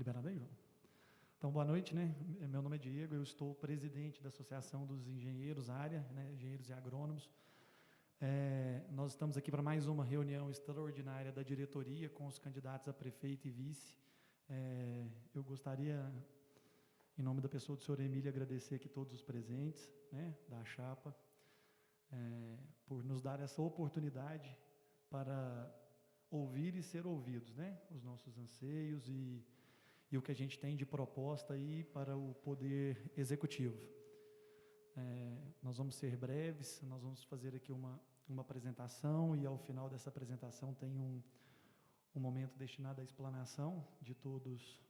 Liberado aí, João? Então, boa noite, né? Meu nome é Diego, eu estou presidente da Associação dos Engenheiros Área, né? Engenheiros e Agrônomos. Nós estamos aqui para mais uma reunião extraordinária da diretoria com os candidatos a prefeito e vice. Eu gostaria, em nome da pessoa do senhor Emílio, agradecer aqui todos os presentes, né, da chapa, por nos dar essa oportunidade para ouvir e ser ouvidos, né, os nossos anseios e o que a gente tem de proposta aí para o Poder Executivo. Nós vamos ser breves, nós vamos fazer aqui uma apresentação e ao final dessa apresentação tem um momento destinado à explanação de todos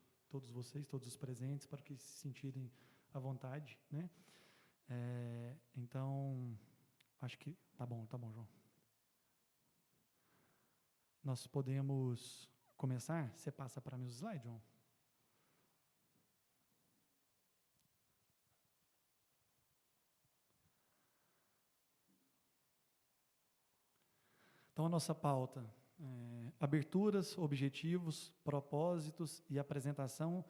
vocês, todos os presentes, para que se sentirem à vontade, né? Então, acho que tá bom, João. Nós podemos começar? Você passa para mim os slides, João? Então, a nossa pauta aberturas, objetivos, propósitos e apresentação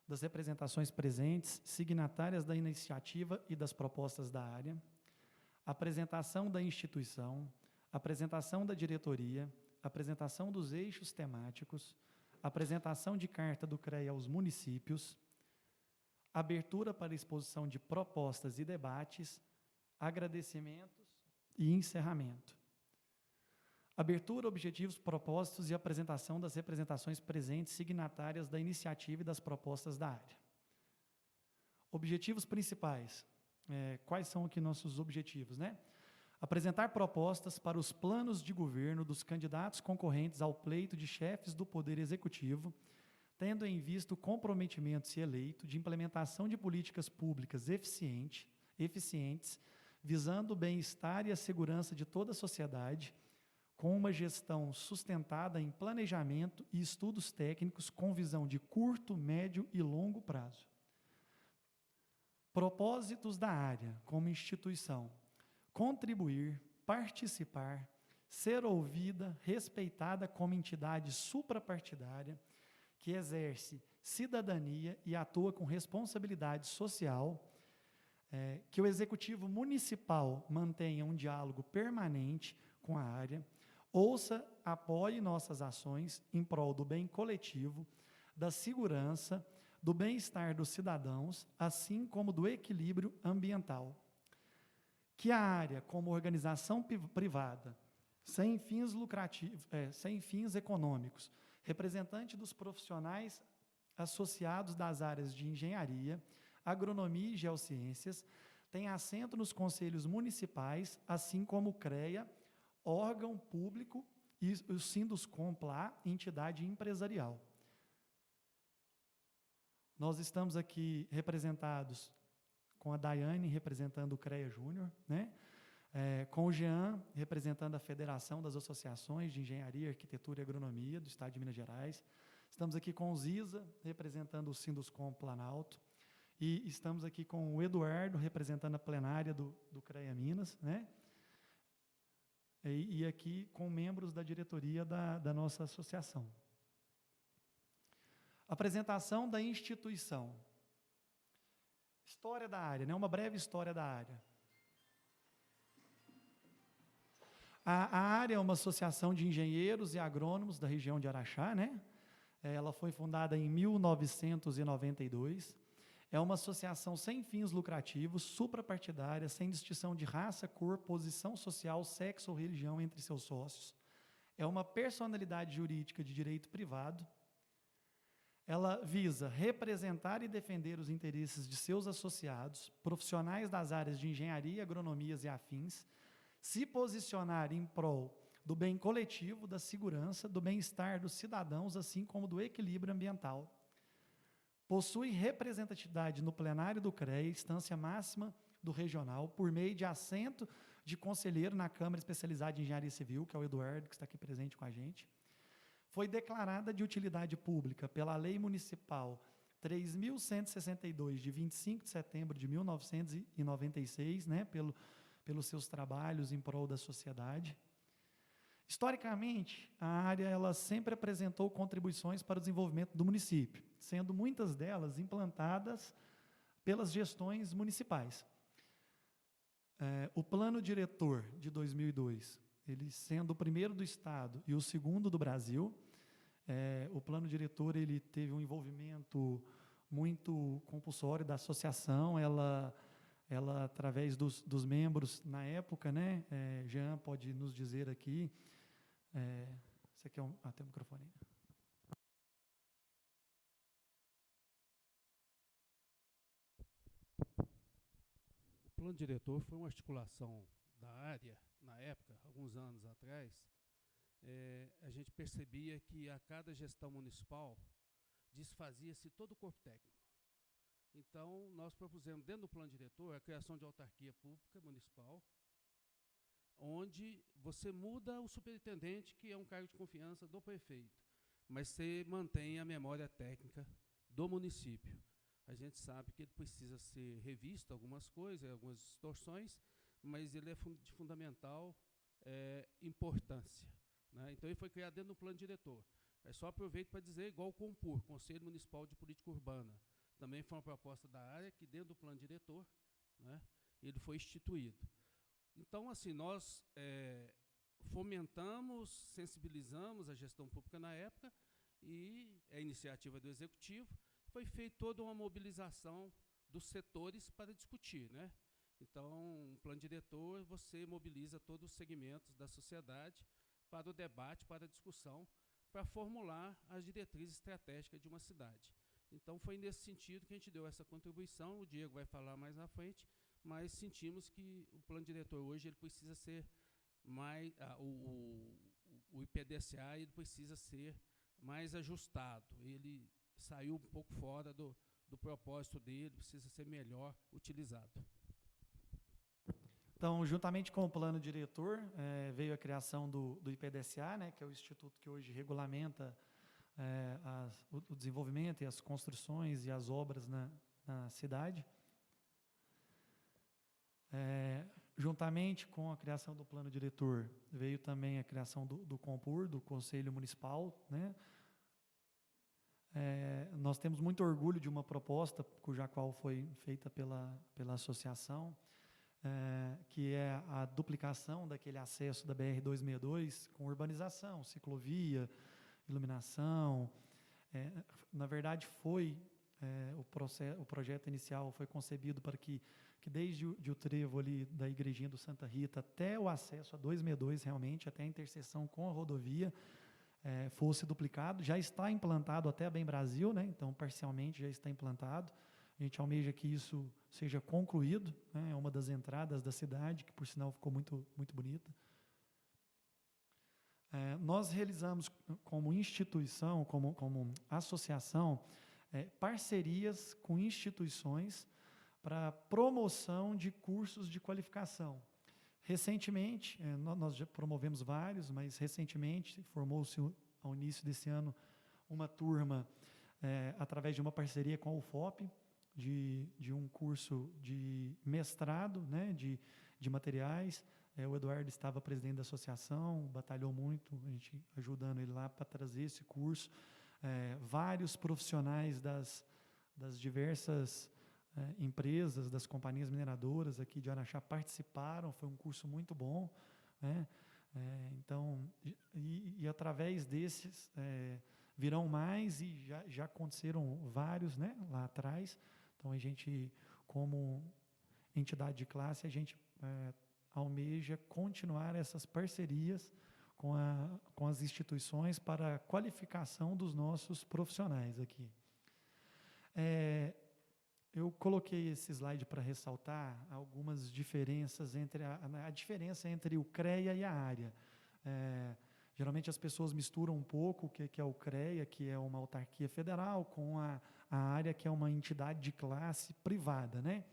das representações presentes, signatárias da iniciativa e das propostas da área, apresentação da instituição, apresentação da diretoria, apresentação dos eixos temáticos, apresentação de carta do CREA aos municípios, abertura para exposição de propostas e debates, agradecimentos e encerramento. Abertura, objetivos, propósitos e apresentação das representações presentes signatárias da iniciativa e das propostas da área. Objetivos principais. Quais são aqui nossos objetivos, né? Apresentar propostas para os planos de governo dos candidatos concorrentes ao pleito de chefes do Poder Executivo, tendo em vista o comprometimento, se eleito, de implementação de políticas públicas eficientes, visando o bem-estar e a segurança de toda a sociedade, com uma gestão sustentada em planejamento e estudos técnicos com visão de curto, médio e longo prazo. Propósitos da área como instituição: contribuir, participar, ser ouvida, respeitada como entidade suprapartidária que exerce cidadania e atua com responsabilidade social, que o Executivo Municipal mantenha um diálogo permanente com a área, ouça, apoie nossas ações em prol do bem coletivo, da segurança, do bem-estar dos cidadãos, assim como do equilíbrio ambiental. Que a área, como organização privada, sem fins lucrativos, sem fins econômicos, representante dos profissionais associados das áreas de engenharia, agronomia e geociências, tem assento nos conselhos municipais, assim como o CREA, órgão público, e o Sinduscompla, entidade empresarial. Nós estamos aqui representados com a Daiane representando o CREA Júnior, né? Com o Jean representando a Federação das Associações de Engenharia, Arquitetura e Agronomia do Estado de Minas Gerais. Estamos aqui com o Ziza representando o Sinduscom Planalto. E estamos aqui com o Eduardo representando a plenária do CREA Minas, né? E aqui com membros da diretoria da nossa associação. Apresentação da instituição. História da área, né? Uma breve história da área. A área é uma associação de engenheiros e agrônomos da região de Araxá, né? Ela foi fundada em 1992. É uma associação sem fins lucrativos, suprapartidária, sem distinção de raça, cor, posição social, sexo ou religião entre seus sócios. É uma personalidade jurídica de direito privado. Ela visa representar e defender os interesses de seus associados, profissionais das áreas de engenharia, agronomias e afins, se posicionar em prol do bem coletivo, da segurança, do bem-estar dos cidadãos, assim como do equilíbrio ambiental. Possui representatividade no plenário do CREA, instância máxima do regional, por meio de assento de conselheiro na Câmara Especializada de Engenharia Civil, que é o Eduardo, que está aqui presente com a gente. Foi declarada de utilidade pública pela Lei Municipal 3.162, de 25 de setembro de 1996, né, pelos seus trabalhos em prol da sociedade. Historicamente, a área ela sempre apresentou contribuições para o desenvolvimento do município, sendo muitas delas implantadas pelas gestões municipais. O plano diretor de 2002, ele sendo o primeiro do estado e o segundo do Brasil, o plano diretor ele teve um envolvimento muito compulsório da associação, ela através dos membros na época, né, Jean pode nos dizer aqui, você quer tem um microfone aí. O plano diretor foi uma articulação da área, na época, alguns anos atrás. A gente percebia que a cada gestão municipal desfazia-se todo o corpo técnico. Então, nós propusemos, dentro do plano diretor, a criação de autarquia pública municipal, onde você muda o superintendente, que é um cargo de confiança do prefeito, mas você mantém a memória técnica do município. A gente sabe que ele precisa ser revisto, algumas coisas, algumas distorções, mas ele é de fundamental importância, né? Então, ele foi criado dentro do plano diretor. Só aproveito para dizer, igual o COMPUR, Conselho Municipal de Política Urbana, também foi uma proposta da área que, dentro do plano diretor, né, ele foi instituído. Então, assim, nós fomentamos, sensibilizamos a gestão pública na época e a iniciativa do Executivo foi feita toda uma mobilização dos setores para discutir, né? Então, um plano diretor, você mobiliza todos os segmentos da sociedade para o debate, para a discussão, para formular as diretrizes estratégicas de uma cidade. Então, foi nesse sentido que a gente deu essa contribuição, o Diego vai falar mais na frente, mas sentimos que o plano diretor hoje ele precisa ser mais, o IPDCA ele precisa ser mais ajustado, ele saiu um pouco fora do propósito dele, precisa ser melhor utilizado. Então, juntamente com o plano diretor, veio a criação do IPDCA, né, que é o instituto que hoje regulamenta o desenvolvimento e as construções e as obras na cidade. Juntamente com a criação do plano diretor, veio também a criação do COMPUR, do Conselho Municipal, né? Nós temos muito orgulho de uma proposta cuja qual foi feita pela associação, que é a duplicação daquele acesso da BR-262 com urbanização, ciclovia, iluminação. Na verdade, o projeto inicial foi concebido para que desde o trevo ali da igrejinha do Santa Rita até o acesso a 262, realmente, até a interseção com a rodovia, fosse duplicado. Já está implantado até a Bem Brasil, né? Então, parcialmente já está implantado. A gente almeja que isso seja concluído, né? É uma das entradas da cidade, que por sinal ficou muito, muito bonita. Nós realizamos como instituição, como associação, parcerias com instituições para promoção de cursos de qualificação. Recentemente, nós já promovemos vários, mas recentemente formou-se ao início desse ano uma turma através de uma parceria com a UFOP, de um curso de mestrado, né, de materiais. O Eduardo estava presidente da associação, batalhou muito, a gente ajudando ele lá para trazer esse curso. Vários profissionais das diversas empresas, das companhias mineradoras aqui de Araxá participaram, foi um curso muito bom, né? Então, através desses, virão mais e já aconteceram vários, né, lá atrás. Então, a gente, como entidade de classe, a gente almeja continuar essas parcerias com as instituições para a qualificação dos nossos profissionais aqui. Eu coloquei esse slide para ressaltar algumas diferenças entre a diferença entre o CREA e a área. Geralmente as pessoas misturam um pouco o que é o CREA, que é uma autarquia federal, com a área, que é uma entidade de classe privada, né?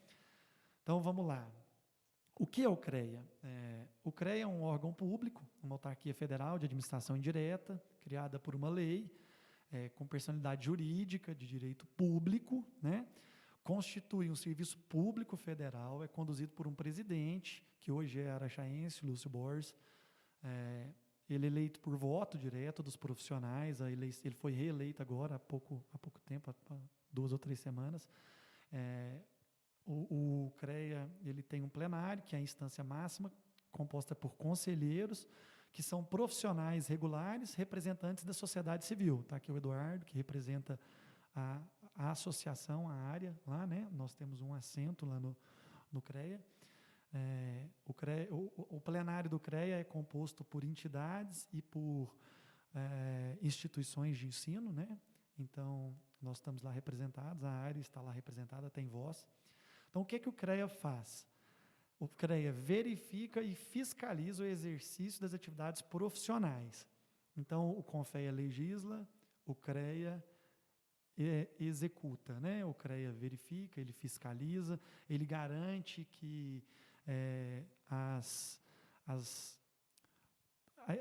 Então, vamos lá. O que é o CREA? O CREA é um órgão público, uma autarquia federal de administração indireta, criada por uma lei, com personalidade jurídica, de direito público, né? Constitui um serviço público federal, é conduzido por um presidente, que hoje é araxaense, Lúcio Borges. Ele é eleito por voto direto dos profissionais, ele foi reeleito agora há pouco tempo, há 2 ou 3 semanas. O CREA ele tem um plenário, que é a instância máxima, composta por conselheiros, que são profissionais regulares, representantes da sociedade civil. Está aqui o Eduardo, que representa a associação, a área lá, né? Nós temos um assento lá no CREA. O plenário do CREA é composto por entidades e por instituições de ensino, né? Então, nós estamos lá representados, a área está lá representada, tem voz. Então, o que o CREA faz? O CREA verifica e fiscaliza o exercício das atividades profissionais. Então, o CONFEA legisla, o CREA executa, né? O CREA verifica, ele fiscaliza, ele garante que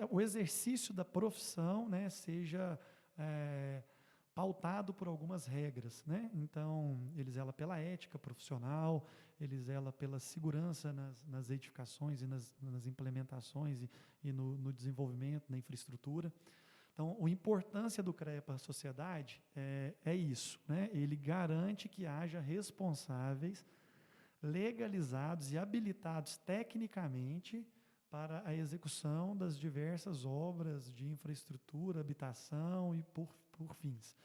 o exercício da profissão, né, seja pautado por algumas regras, né? Então, ele zela pela ética profissional, ele zela pela segurança nas edificações e nas implementações e no desenvolvimento, na infraestrutura. Então, a importância do CREA para a sociedade é isso, né? Ele garante que haja responsáveis legalizados e habilitados tecnicamente para a execução das diversas obras de infraestrutura, habitação e por fins,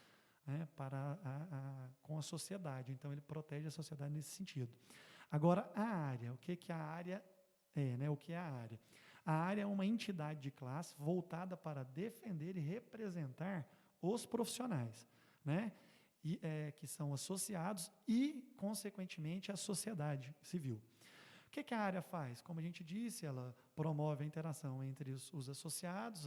né, com a sociedade. Então, ele protege a sociedade nesse sentido. Agora, a área, o que a área é, né? O que é a área? A área é uma entidade de classe voltada para defender e representar os profissionais, né? Que são associados e, consequentemente, a sociedade civil. O que a área faz? Como a gente disse, ela promove a interação entre os associados,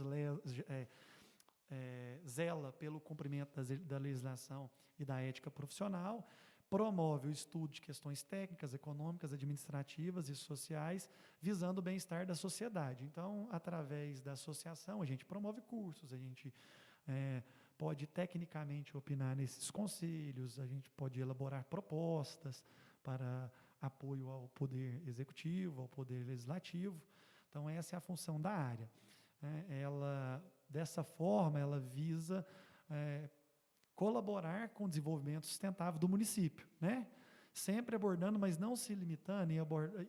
zela pelo cumprimento da legislação e da ética profissional, promove o estudo de questões técnicas, econômicas, administrativas e sociais, visando o bem-estar da sociedade. Então, através da associação, a gente promove cursos, a gente pode tecnicamente opinar nesses conselhos, a gente pode elaborar propostas para apoio ao poder executivo, ao poder legislativo. Então, essa é a função da área. Dessa forma, ela visa colaborar com o desenvolvimento sustentável do município, né? Sempre abordando, mas não se limitando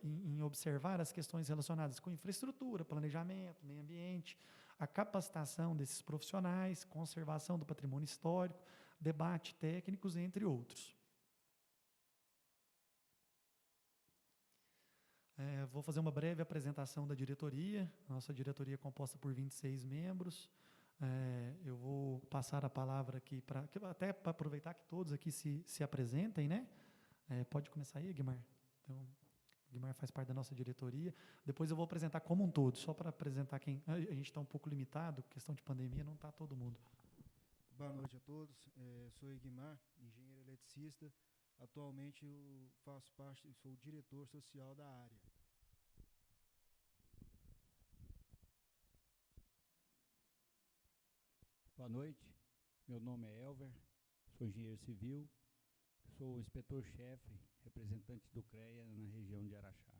em observar as questões relacionadas com infraestrutura, planejamento, meio ambiente, a capacitação desses profissionais, conservação do patrimônio histórico, debate técnicos, entre outros. Vou fazer uma breve apresentação da diretoria. Nossa diretoria é composta por 26 membros. Eu vou passar a palavra aqui, até para aproveitar que todos aqui se apresentem, né? Pode começar aí, Guimar. Então, o Guimar faz parte da nossa diretoria. Depois eu vou apresentar como um todo, só para apresentar quem... A gente está um pouco limitado, questão de pandemia, não está todo mundo. Boa noite a todos. Sou Guimar, engenheiro eletricista. Atualmente eu faço parte, sou o diretor social da área. Boa noite, meu nome é Elver, sou engenheiro civil, sou inspetor-chefe, representante do CREA na região de Araxá.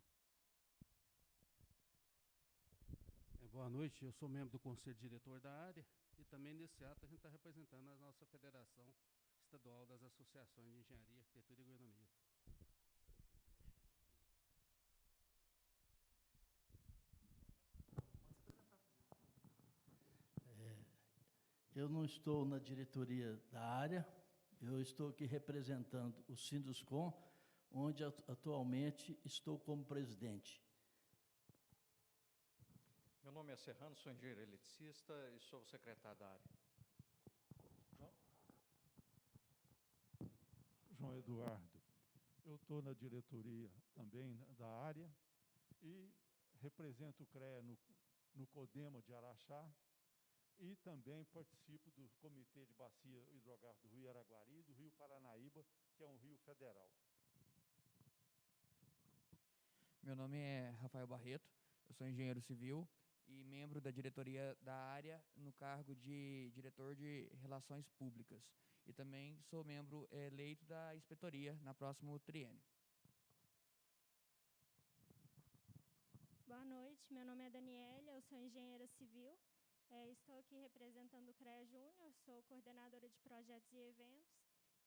Boa noite, eu sou membro do Conselho Diretor da área e também nesse ato a gente está representando a nossa Federação Estadual das Associações de Engenharia, Arquitetura e Agronomia. Eu não estou na diretoria da área, eu estou aqui representando o Sinduscom, onde atualmente estou como presidente. Meu nome é Serrano, sou engenheiro eletricista e sou o secretário da área. João Eduardo, eu estou na diretoria também da área e represento o CREA no CODEMA de Araxá e também participo do Comitê de Bacia Hidrográfica do Rio Araguari e do Rio Paranaíba, que é um rio federal. Meu nome é Rafael Barreto, eu sou engenheiro civil e membro da diretoria da área no cargo de diretor de Relações Públicas. E também sou membro eleito da inspetoria no próximo triênio. Boa noite, meu nome é Daniela, eu sou engenheira civil Estou aqui representando o CREA Júnior, sou coordenadora de projetos e eventos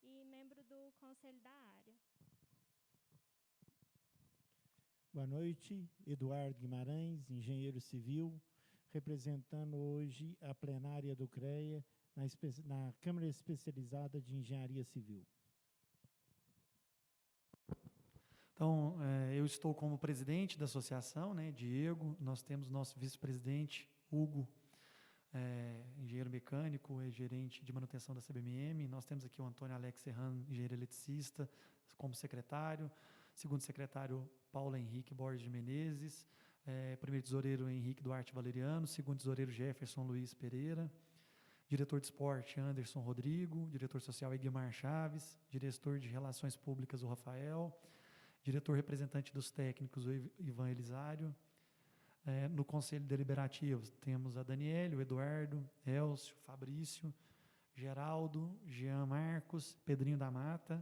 e membro do Conselho da área. Boa noite, Eduardo Guimarães, engenheiro civil, representando hoje a plenária do CREA na Câmara Especializada de Engenharia Civil. Então, eu estou como presidente da associação, né, Diego, nós temos nosso vice-presidente, Hugo, engenheiro mecânico, gerente de manutenção da CBMM, nós temos aqui o Antônio Alex Serrano, engenheiro eletricista, como secretário, segundo secretário, Paulo Henrique Borges de Menezes, primeiro tesoureiro, Henrique Duarte Valeriano, segundo tesoureiro, Jefferson Luiz Pereira, diretor de esporte, Anderson Rodrigo, diretor social, Egmar Chaves, diretor de relações públicas, o Rafael, diretor representante dos técnicos, o Ivan Elisário. No Conselho Deliberativo temos a Daniele, o Eduardo, Elcio, Fabrício, Geraldo, Jean Marcos, Pedrinho da Mata.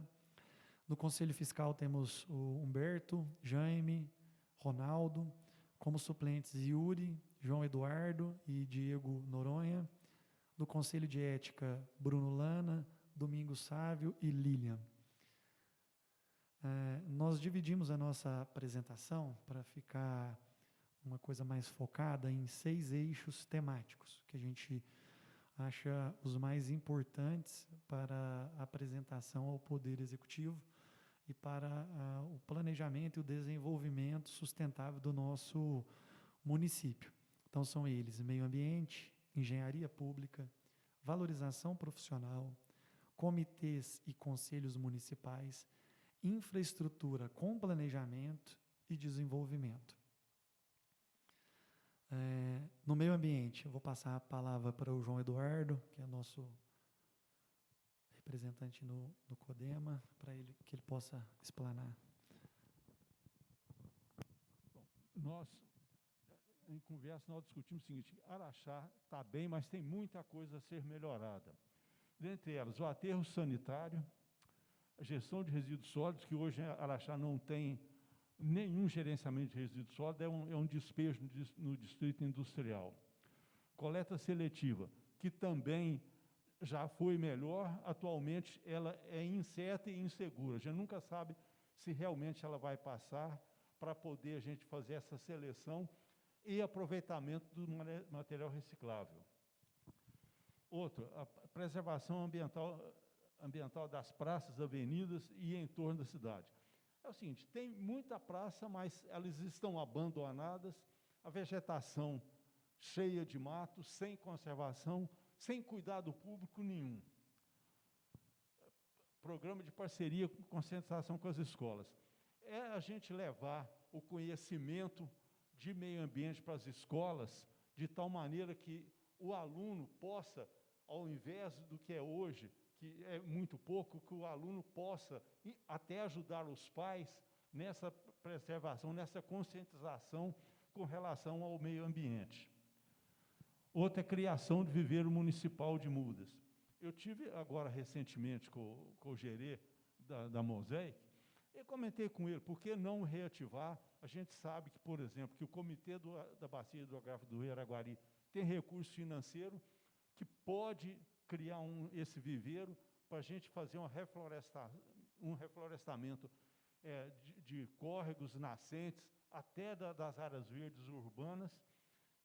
No Conselho Fiscal temos o Humberto, Jaime, Ronaldo. Como suplentes, Yuri, João Eduardo e Diego Noronha. No Conselho de Ética, Bruno Lana, Domingos Sávio e Lilian. Nós dividimos a nossa apresentação para ficar uma coisa mais focada em 6 eixos temáticos, que a gente acha os mais importantes para a apresentação ao Poder Executivo e para o planejamento e o desenvolvimento sustentável do nosso município. Então, são eles: meio ambiente, engenharia pública, valorização profissional, comitês e conselhos municipais, infraestrutura com planejamento e desenvolvimento. No meio ambiente, eu vou passar a palavra para o João Eduardo, que é nosso representante no CODEMA, para que ele possa explanar. Bom, nós, em conversa, nós discutimos o seguinte: Araxá está bem, mas tem muita coisa a ser melhorada. Dentre elas, o aterro sanitário, a gestão de resíduos sólidos, que hoje Araxá não tem nenhum gerenciamento de resíduos sólidos, é um despejo no distrito industrial. Coleta seletiva, que também já foi melhor, atualmente ela é incerta e insegura. A gente nunca sabe se realmente ela vai passar, para poder a gente fazer essa seleção e aproveitamento do material reciclável. Outro, a preservação ambiental das praças, avenidas e em torno da cidade. É o seguinte: tem muita praça, mas elas estão abandonadas, a vegetação cheia de mato, sem conservação, sem cuidado público nenhum. Programa de parceria com conscientização com as escolas. É a gente levar o conhecimento de meio ambiente para as escolas, de tal maneira que o aluno possa, ao invés do que é hoje, que é muito pouco, que o aluno possa até ajudar os pais nessa preservação, nessa conscientização com relação ao meio ambiente. Outra é a criação de viveiro municipal de mudas. Eu tive agora recentemente com o gerê da Mosaic, e comentei com ele, por que não reativar? A gente sabe que, por exemplo, que o Comitê da Bacia Hidrográfica do Rio Araguari tem recurso financeiro que pode criar esse viveiro para a gente fazer um reflorestamento de córregos nascentes, até das áreas verdes urbanas,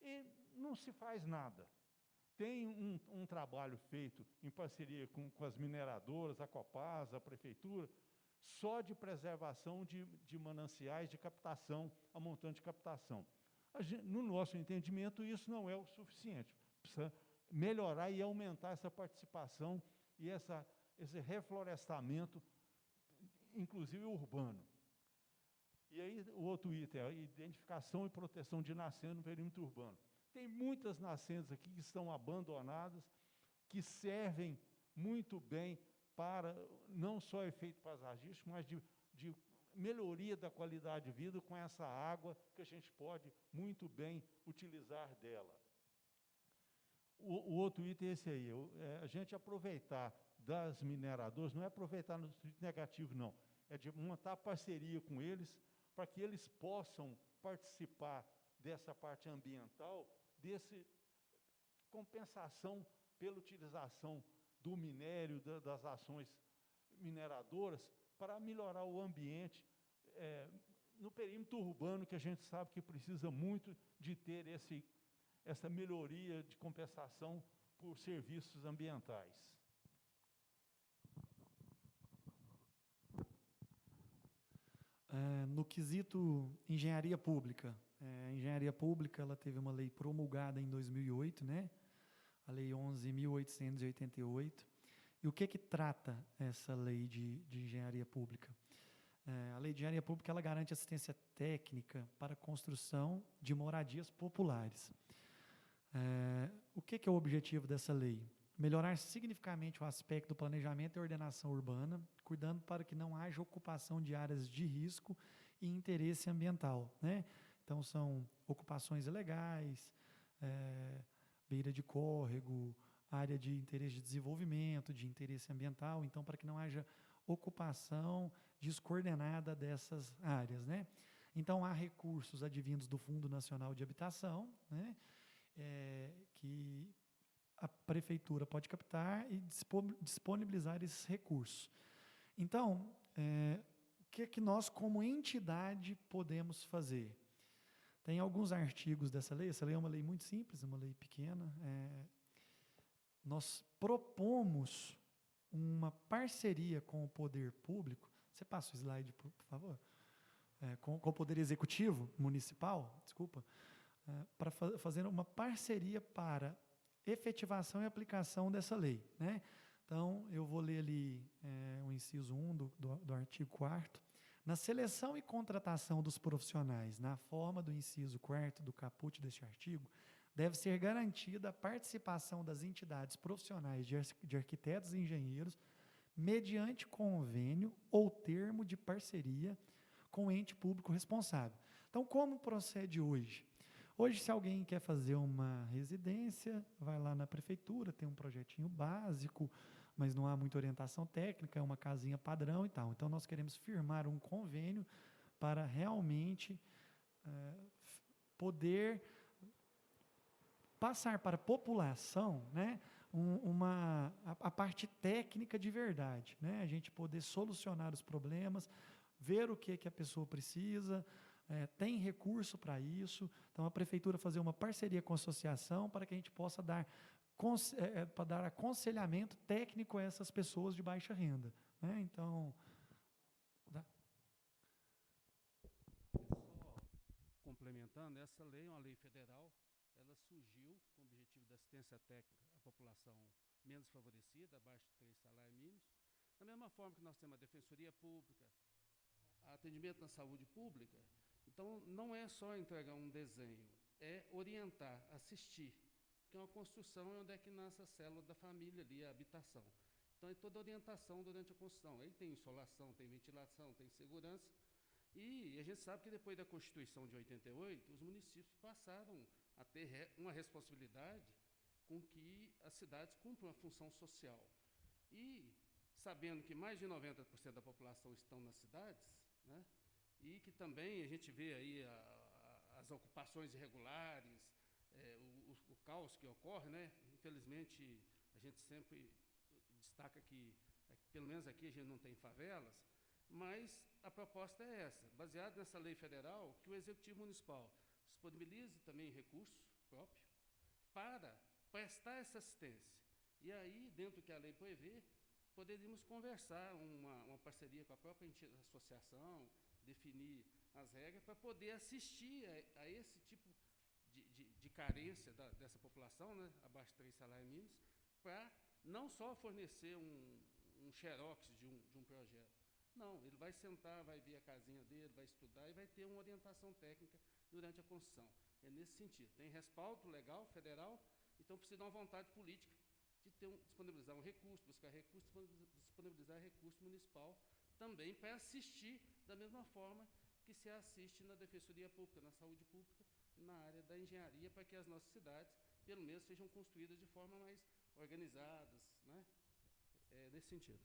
e não se faz nada. Tem um trabalho feito em parceria com as mineradoras, a Copasa, a Prefeitura, só de preservação de mananciais, de captação, a montante de captação. No nosso entendimento, isso não é o suficiente. Precisa melhorar e aumentar essa participação e esse reflorestamento, inclusive urbano. E aí, o outro item é a identificação e proteção de nascentes no perímetro urbano. Tem muitas nascentes aqui que estão abandonadas, que servem muito bem para, não só efeito paisagístico, mas de melhoria da qualidade de vida com essa água que a gente pode muito bem utilizar dela. O outro item é esse aí, a gente aproveitar das mineradoras, não é aproveitar no sentido negativo, não, é de montar parceria com eles, para que eles possam participar dessa parte ambiental, compensação pela utilização do minério, das ações mineradoras, para melhorar o ambiente no perímetro urbano, que a gente sabe que precisa muito de ter essa melhoria de compensação por serviços ambientais. No quesito engenharia pública, a engenharia pública ela teve uma lei promulgada em 2008, né? A Lei 11.888. E o que trata essa lei de engenharia pública? A lei de engenharia pública ela garante assistência técnica para a construção de moradias populares. O que é o objetivo dessa lei? Melhorar significativamente o aspecto do planejamento e ordenação urbana, cuidando para que não haja ocupação de áreas de risco e interesse ambiental, né? Então, são ocupações ilegais, beira de córrego, área de interesse de desenvolvimento, de interesse ambiental, então, para que não haja ocupação descoordenada dessas áreas, né? Então, há recursos advindos do Fundo Nacional de Habitação, né? Que a prefeitura pode captar e disponibilizar esses recursos. Então, o que nós, como entidade, podemos fazer? Tem alguns artigos dessa lei. Essa lei é uma lei muito simples, uma lei pequena. Nós propomos uma parceria com o poder público. Você passa o slide, por favor? Com o poder executivo municipal, desculpa, para fazer uma parceria para efetivação e aplicação dessa lei, né? Então, eu vou ler ali o inciso 1 do artigo 4º. Na seleção e contratação dos profissionais, na forma do inciso 4º do caput deste artigo, deve ser garantida a participação das entidades profissionais de arquitetos e engenheiros mediante convênio ou termo de parceria com o ente público responsável. Então, como procede hoje? Hoje, se alguém quer fazer uma residência, vai lá na prefeitura, tem um projetinho básico, mas não há muita orientação técnica, é uma casinha padrão e tal. Então, nós queremos firmar um convênio para realmente poder passar para a população, né, a parte técnica de verdade, né, a gente poder solucionar os problemas, ver o que a pessoa precisa. Tem recurso para isso, então a prefeitura fazer uma parceria com a associação para que a gente possa dar aconselhamento técnico a essas pessoas de baixa renda, né? Então, só complementando, essa lei é uma lei federal, ela surgiu com o objetivo da assistência técnica à população menos favorecida, abaixo de 3 salários mínimos. Da mesma forma que nós temos a defensoria pública, atendimento na saúde pública. Então, não é só entregar um desenho, é orientar, assistir, porque uma construção é onde é que nasce a célula da família ali, a habitação. Então, é toda orientação durante a construção. Aí tem insolação, tem ventilação, tem segurança. E a gente sabe que depois da Constituição de 88, os municípios passaram a ter uma responsabilidade com que as cidades cumpram a função social. E, sabendo que mais de 90% da população estão nas cidades, né, e que também a gente vê aí as ocupações irregulares, o caos que ocorre, né? Infelizmente, a gente sempre destaca que, pelo menos aqui, a gente não tem favelas, mas a proposta é essa, baseada nessa lei federal, que o Executivo Municipal disponibilize também recurso próprio para prestar essa assistência. E aí, dentro do que a lei prevê, poderíamos conversar uma parceria com a própria associação, definir as regras para poder assistir a esse tipo de carência dessa população, né, abaixo de 3 salários mínimos, para não só fornecer um xerox de um projeto. Não, ele vai sentar, vai ver a casinha dele, vai estudar e vai ter uma orientação técnica durante a construção. É nesse sentido. Tem respaldo legal, federal, então precisa de uma vontade política de disponibilizar um recurso, buscar recurso, disponibilizar recurso municipal também para assistir da mesma forma que se assiste na defensoria pública, na saúde pública, na área da engenharia, para que as nossas cidades, pelo menos, sejam construídas de forma mais organizadas, né? Nesse sentido.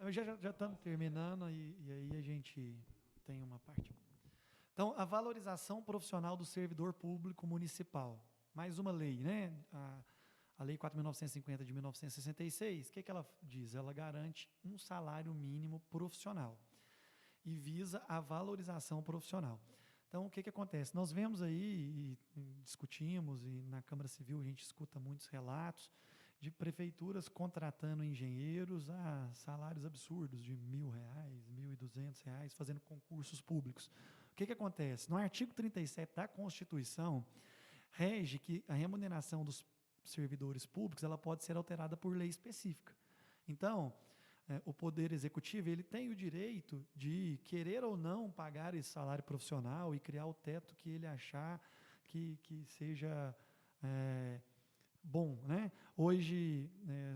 já estamos terminando e aí a gente tem uma parte. Então, a valorização profissional do servidor público municipal. Mais uma lei, né? A Lei 4.950 de 1966, o que ela diz? Ela garante um salário mínimo profissional e visa a valorização profissional. Então, o que acontece? Nós vemos aí, e discutimos, e na Câmara Civil a gente escuta muitos relatos de prefeituras contratando engenheiros a salários absurdos de R$1.000, R$1.200, fazendo concursos públicos. O que acontece? No artigo 37 da Constituição, rege que a remuneração dos servidores públicos ela pode ser alterada por lei específica. Então, o Poder Executivo ele tem o direito de querer ou não pagar esse salário profissional e criar o teto que ele achar que seja bom, né? Hoje,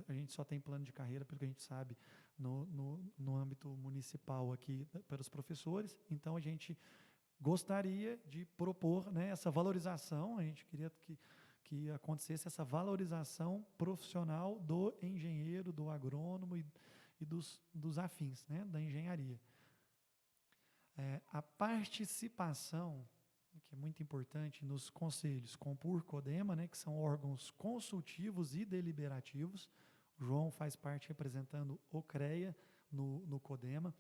a gente só tem plano de carreira, pelo que a gente sabe, no âmbito municipal aqui para os professores. Então, a gente gostaria de propor, né, essa valorização, a gente queria que acontecesse essa valorização profissional do engenheiro, do agrônomo e dos afins, né, da engenharia. A participação, que é muito importante, nos conselhos Compur, Codema, né, que são órgãos consultivos e deliberativos. O João faz parte representando o CREA no Codema.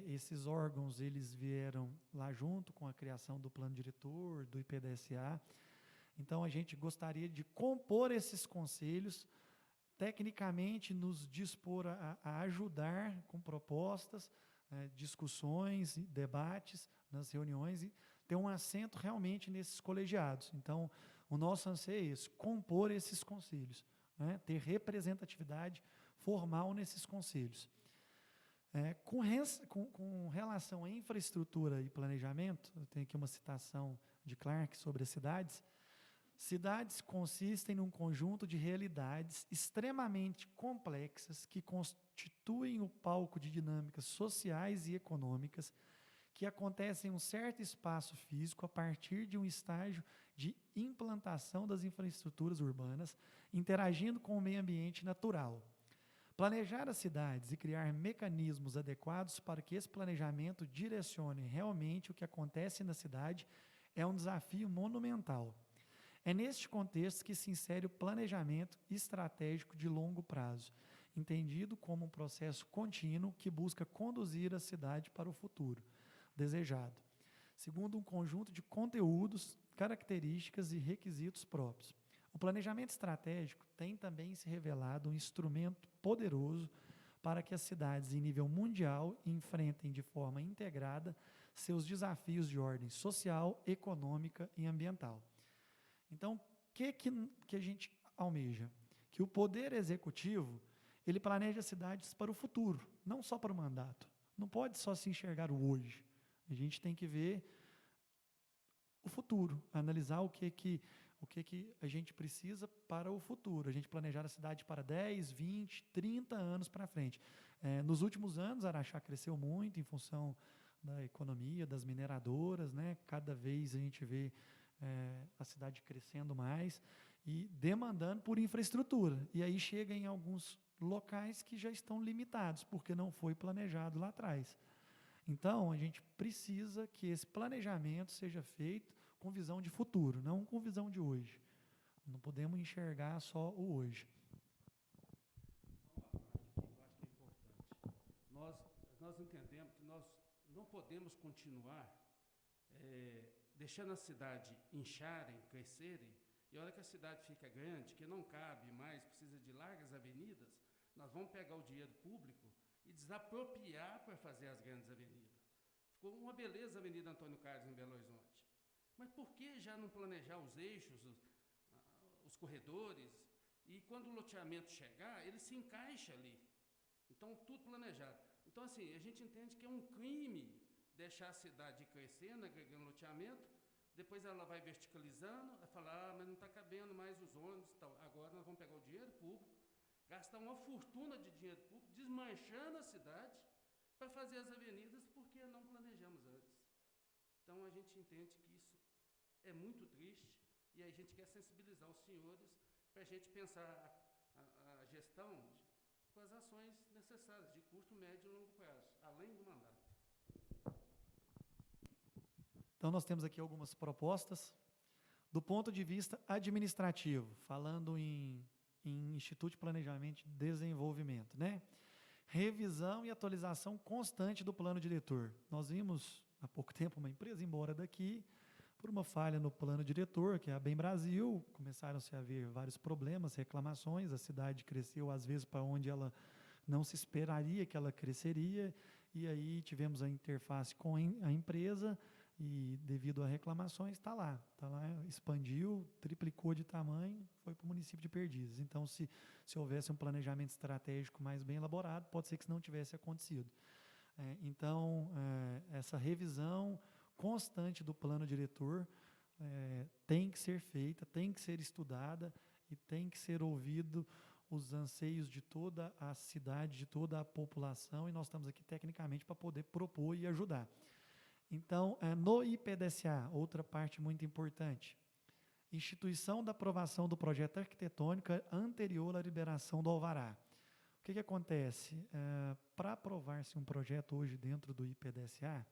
Esses órgãos eles vieram lá junto com a criação do plano diretor, do IPDSA. Então, a gente gostaria de compor esses conselhos, tecnicamente nos dispor a ajudar com propostas, discussões, debates nas reuniões e ter um assento realmente nesses colegiados. Então, o nosso anseio é esse, compor esses conselhos, né, ter representatividade formal nesses conselhos. Com relação à infraestrutura e planejamento, eu tenho aqui uma citação de Clark sobre as cidades. Cidades consistem num conjunto de realidades extremamente complexas que constituem o palco de dinâmicas sociais e econômicas que acontecem em um certo espaço físico a partir de um estágio de implantação das infraestruturas urbanas, interagindo com o meio ambiente natural. Planejar as cidades e criar mecanismos adequados para que esse planejamento direcione realmente o que acontece na cidade é um desafio monumental. É neste contexto que se insere o planejamento estratégico de longo prazo, entendido como um processo contínuo que busca conduzir a cidade para o futuro desejado, segundo um conjunto de conteúdos, características e requisitos próprios. O planejamento estratégico tem também se revelado um instrumento poderoso para que as cidades em nível mundial enfrentem de forma integrada seus desafios de ordem social, econômica e ambiental. Então, o que a gente almeja? Que o Poder Executivo ele planeja as cidades para o futuro, não só para o mandato. Não pode só se enxergar o hoje. A gente tem que ver o futuro, analisar o que a gente precisa para o futuro. A gente planejar a cidade para 10, 20, 30 anos para frente. Nos últimos anos, Araxá cresceu muito em função da economia, das mineradoras, né? Cada vez a gente vê a cidade crescendo mais e demandando por infraestrutura. E aí chega em alguns locais que já estão limitados, porque não foi planejado lá atrás. Então, a gente precisa que esse planejamento seja feito com visão de futuro, não com visão de hoje. Não podemos enxergar só o hoje. Uma parte que eu acho que é importante. Nós entendemos que nós não podemos continuar deixando a cidade incharem, crescerem, e a hora que a cidade fica grande, que não cabe mais, precisa de largas avenidas, nós vamos pegar o dinheiro público e desapropriar para fazer as grandes avenidas. Ficou uma beleza a Avenida Antônio Carlos em Belo Horizonte. Mas por que já não planejar os eixos, os corredores, e quando o loteamento chegar, ele se encaixa ali. Então, tudo planejado. Então, assim, a gente entende que é um crime deixar a cidade crescendo, agregando loteamento, depois ela vai verticalizando, vai falar, mas não está cabendo mais os ônibus e tal. Agora nós vamos pegar o dinheiro público, gastar uma fortuna de dinheiro público, desmanchando a cidade, para fazer as avenidas, porque não planejamos antes. Então, a gente entende que isso é muito triste, e a gente quer sensibilizar os senhores para a gente pensar a gestão com as ações necessárias, de curto, médio e longo prazo, além do mandato. Então, nós temos aqui algumas propostas. Do ponto de vista administrativo, falando em Instituto de Planejamento e Desenvolvimento, né? Revisão e atualização constante do plano diretor. Nós vimos há pouco tempo uma empresa embora daqui por uma falha no plano diretor, que é a Bem Brasil. Começaram-se a haver vários problemas, reclamações, a cidade cresceu às vezes para onde ela não se esperaria que ela cresceria, e aí tivemos a interface com a empresa, e devido a reclamações, está lá, expandiu, triplicou de tamanho, foi para o município de Perdizes. Então, se houvesse um planejamento estratégico mais bem elaborado, pode ser que isso não tivesse acontecido. Então, essa revisão constante do plano diretor tem que ser feita, tem que ser estudada e tem que ser ouvido os anseios de toda a cidade, de toda a população, e nós estamos aqui tecnicamente para poder propor e ajudar. Então, no IPDSA, outra parte muito importante, instituição da aprovação do projeto arquitetônico anterior à liberação do alvará. O que acontece? Para aprovar-se um projeto hoje dentro do IPDSA,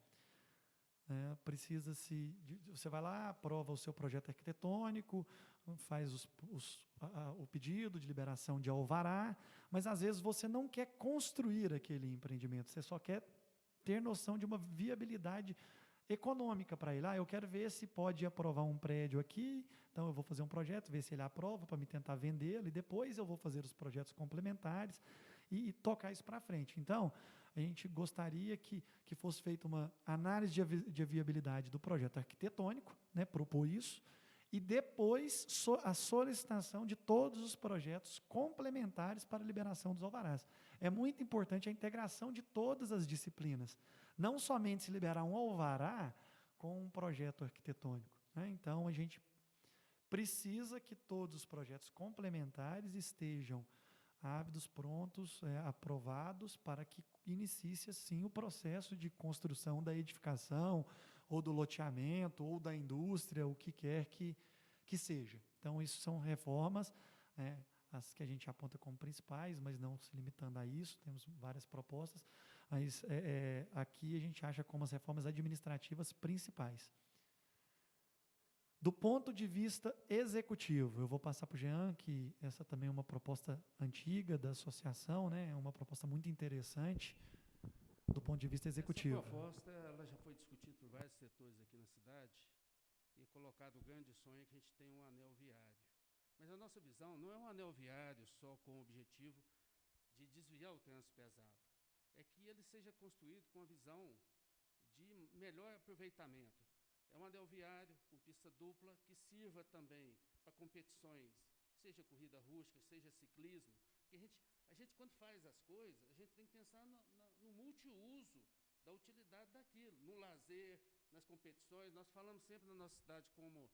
precisa-se, você vai lá, aprova o seu projeto arquitetônico, faz o pedido de liberação de alvará, mas às vezes você não quer construir aquele empreendimento, você só quer ter noção de uma viabilidade econômica para ele. Eu quero ver se pode aprovar um prédio aqui, então eu vou fazer um projeto, ver se ele aprova para me tentar vendê-lo, e depois eu vou fazer os projetos complementares e tocar isso para frente. Então, a gente gostaria que fosse feita uma análise de viabilidade do projeto arquitetônico, né, propor isso, e depois a solicitação de todos os projetos complementares para a liberação dos alvarás. É muito importante a integração de todas as disciplinas, não somente se liberar um alvará com um projeto arquitetônico, né? Então, a gente precisa que todos os projetos complementares estejam ávidos, prontos, aprovados, para que inicie-se, assim, o processo de construção da edificação, ou do loteamento, ou da indústria, o que quer que seja. Então, isso são reformas, as que a gente aponta como principais, mas não se limitando a isso, temos várias propostas, mas aqui a gente acha como as reformas administrativas principais. Do ponto de vista executivo, eu vou passar para o Jean, que essa também é uma proposta antiga da associação, né? É uma proposta muito interessante do ponto de vista executivo. Essa proposta ela já foi discutida por vários setores aqui na cidade e colocado o grande sonho que a gente tem um anel viário. Mas a nossa visão não é um anel viário só com o objetivo de desviar o trânsito pesado. É que ele seja construído com a visão de melhor aproveitamento. É um anel viário com pista dupla que sirva também para competições, seja corrida rústica, seja ciclismo. Porque a gente quando faz as coisas, a gente tem que pensar no multiuso da utilidade daquilo, no lazer, nas competições. Nós falamos sempre na nossa cidade como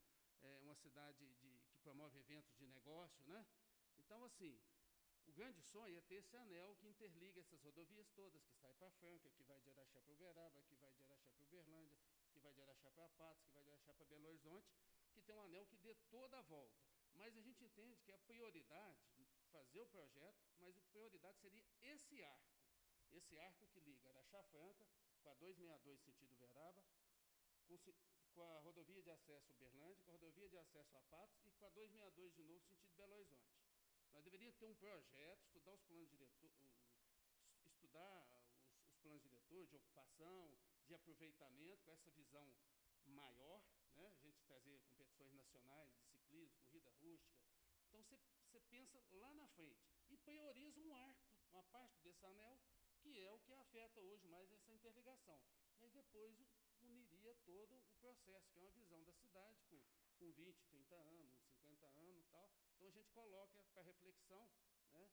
uma cidade que promove eventos de negócio, né? Então, assim, o grande sonho é ter esse anel que interliga essas rodovias todas, que sai para Franca, que vai de Araxá para Uberaba, que vai de Araxá para Uberlândia, que vai de Araxá para Patos, que vai de Araxá para Belo Horizonte, que tem um anel que dê toda a volta. Mas a gente entende que a prioridade, fazer o projeto, mas a prioridade seria esse arco que liga Araxá Franca com a 262 sentido Uberaba, com a rodovia de acesso Uberlândia, com a rodovia de acesso a Patos e com a 262 de novo sentido Belo Horizonte. Nós deveríamos ter um projeto, estudar os planos diretores, de ocupação, de aproveitamento, com essa visão maior, né? A gente trazer competições nacionais de ciclismo, corrida rústica. Então, você pensa lá na frente e prioriza um arco, uma parte desse anel, que é o que afeta hoje mais essa interligação. Mas depois uniria todo o processo, que é uma visão da cidade com 20, 30 anos, 50 anos e tal. Então, a gente coloca para reflexão, né,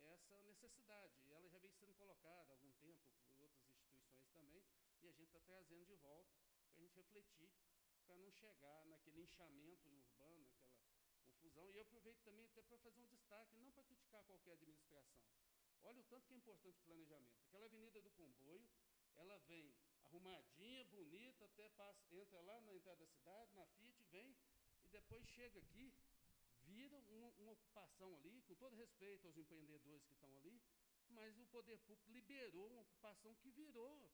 essa necessidade. E ela já vem sendo colocada há algum tempo por outras instituições também, e a gente está trazendo de volta para a gente refletir, para não chegar naquele inchamento urbano, naquela confusão. E eu aproveito também até para fazer um destaque, não para criticar qualquer administração. Olha o tanto que é importante o planejamento. Aquela Avenida do Comboio, ela vem arrumadinha, bonita, até entra lá na entrada da cidade, na Fiat, vem, e depois chega aqui, vira uma ocupação ali, com todo respeito aos empreendedores que estão ali, mas o poder público liberou uma ocupação que virou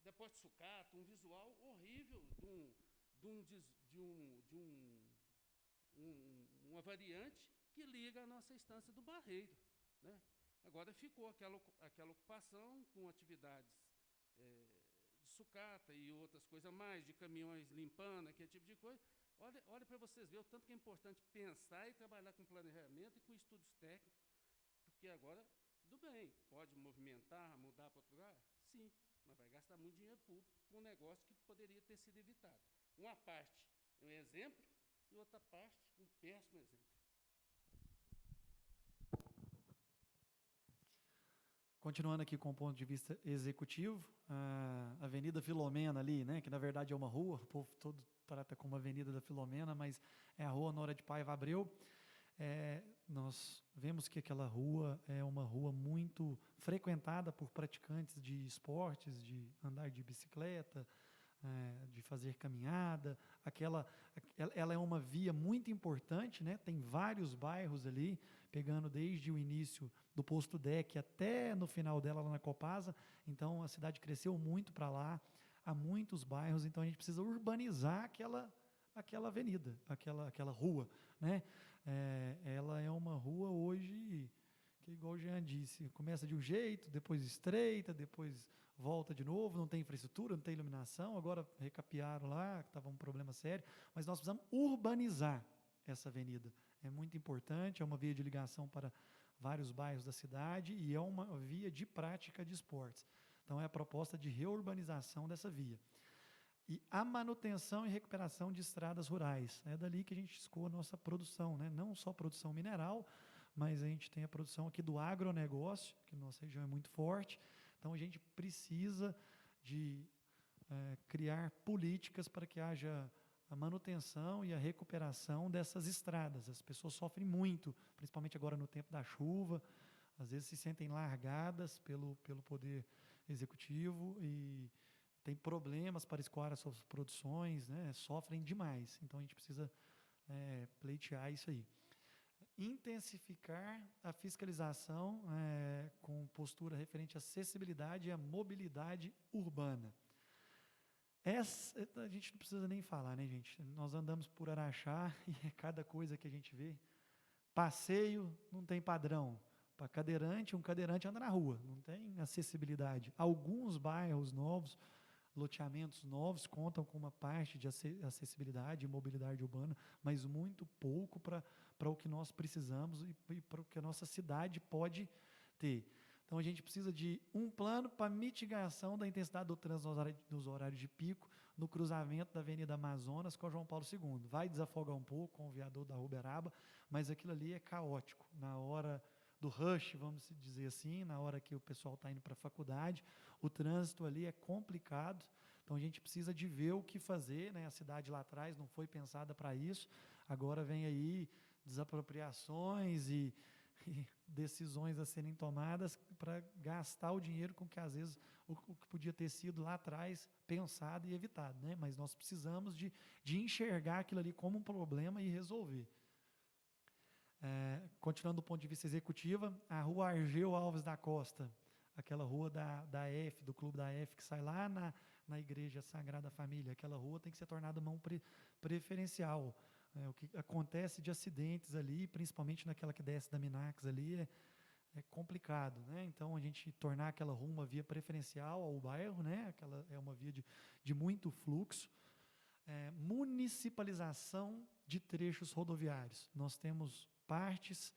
depósito de sucata, um visual horrível uma variante que liga a nossa estância do Barreiro, né? Agora ficou aquela ocupação com atividades de sucata e outras coisas mais, de caminhões limpando, aquele tipo de coisa. Olha para vocês verem o tanto que é importante pensar e trabalhar com planejamento e com estudos técnicos, porque agora, tudo bem, pode movimentar, mudar para outro lugar? Sim, mas vai gastar muito dinheiro público com um negócio que poderia ter sido evitado. Uma parte é um exemplo e outra parte um péssimo exemplo. Continuando aqui com o ponto de vista executivo, a Avenida Filomena ali, né, que na verdade é uma rua, o povo todo trata como Avenida da Filomena, mas é a rua Nora de Paiva Abreu. Nós vemos que aquela rua é uma rua muito frequentada por praticantes de esportes, de andar de bicicleta, de fazer caminhada. Ela é uma via muito importante, né? Tem vários bairros ali, pegando desde o início do posto DEC até no final dela lá na Copasa. Então a cidade cresceu muito para lá, há muitos bairros, então a gente precisa urbanizar aquela avenida, aquela rua, né? Ela é uma rua hoje que, igual o Jean disse, começa de um jeito, depois estreita, depois volta de novo, não tem infraestrutura, não tem iluminação, agora recapearam lá, que estava um problema sério, mas nós precisamos urbanizar essa avenida. É muito importante, é uma via de ligação para vários bairros da cidade e é uma via de prática de esportes. Então, é a proposta de reurbanização dessa via. E a manutenção e recuperação de estradas rurais. É dali que a gente escoa a nossa produção, né? Não só produção mineral, mas a gente tem a produção aqui do agronegócio, que na nossa região é muito forte. Então, a gente precisa de criar políticas para que haja a manutenção e a recuperação dessas estradas. As pessoas sofrem muito, principalmente agora no tempo da chuva, às vezes se sentem largadas pelo poder executivo e tem problemas para escoar as suas produções, né? Sofrem demais. Então, a gente precisa pleitear isso aí. Intensificar a fiscalização com postura referente à acessibilidade e à mobilidade urbana. A gente não precisa nem falar, né, gente? Nós andamos por Araxá e é cada coisa que a gente vê. Passeio não tem padrão. Para cadeirante, um cadeirante anda na rua, não tem acessibilidade. Alguns bairros novos, loteamentos novos, contam com uma parte de acessibilidade e mobilidade urbana, mas muito pouco para o que nós precisamos e para o que a nossa cidade pode ter. Então, a gente precisa de um plano para mitigação da intensidade do trânsito nos horários de pico, no cruzamento da Avenida Amazonas com a João Paulo II. Vai desafogar um pouco com o viaduto da Uberaba, mas aquilo ali é caótico. Na hora do rush, vamos dizer assim, na hora que o pessoal está indo para a faculdade, o trânsito ali é complicado. Então, a gente precisa de ver o que fazer, né? A cidade lá atrás não foi pensada para isso. Agora vem aí desapropriações e decisões a serem tomadas para gastar o dinheiro com que, às vezes, o que podia ter sido lá atrás pensado e evitado, né? Mas nós precisamos de enxergar aquilo ali como um problema e resolver. Continuando do ponto de vista executivo, a rua Argeu Alves da Costa, aquela rua da F, do Clube da F, que sai lá na Igreja Sagrada Família, aquela rua tem que ser tornada mão preferencial. O que acontece de acidentes ali, principalmente naquela que desce da Minax ali, é complicado, né? Então, a gente tornar aquela rua uma via preferencial ao bairro, né? Aquela é uma via de muito fluxo. Municipalização de trechos rodoviários. Nós temos partes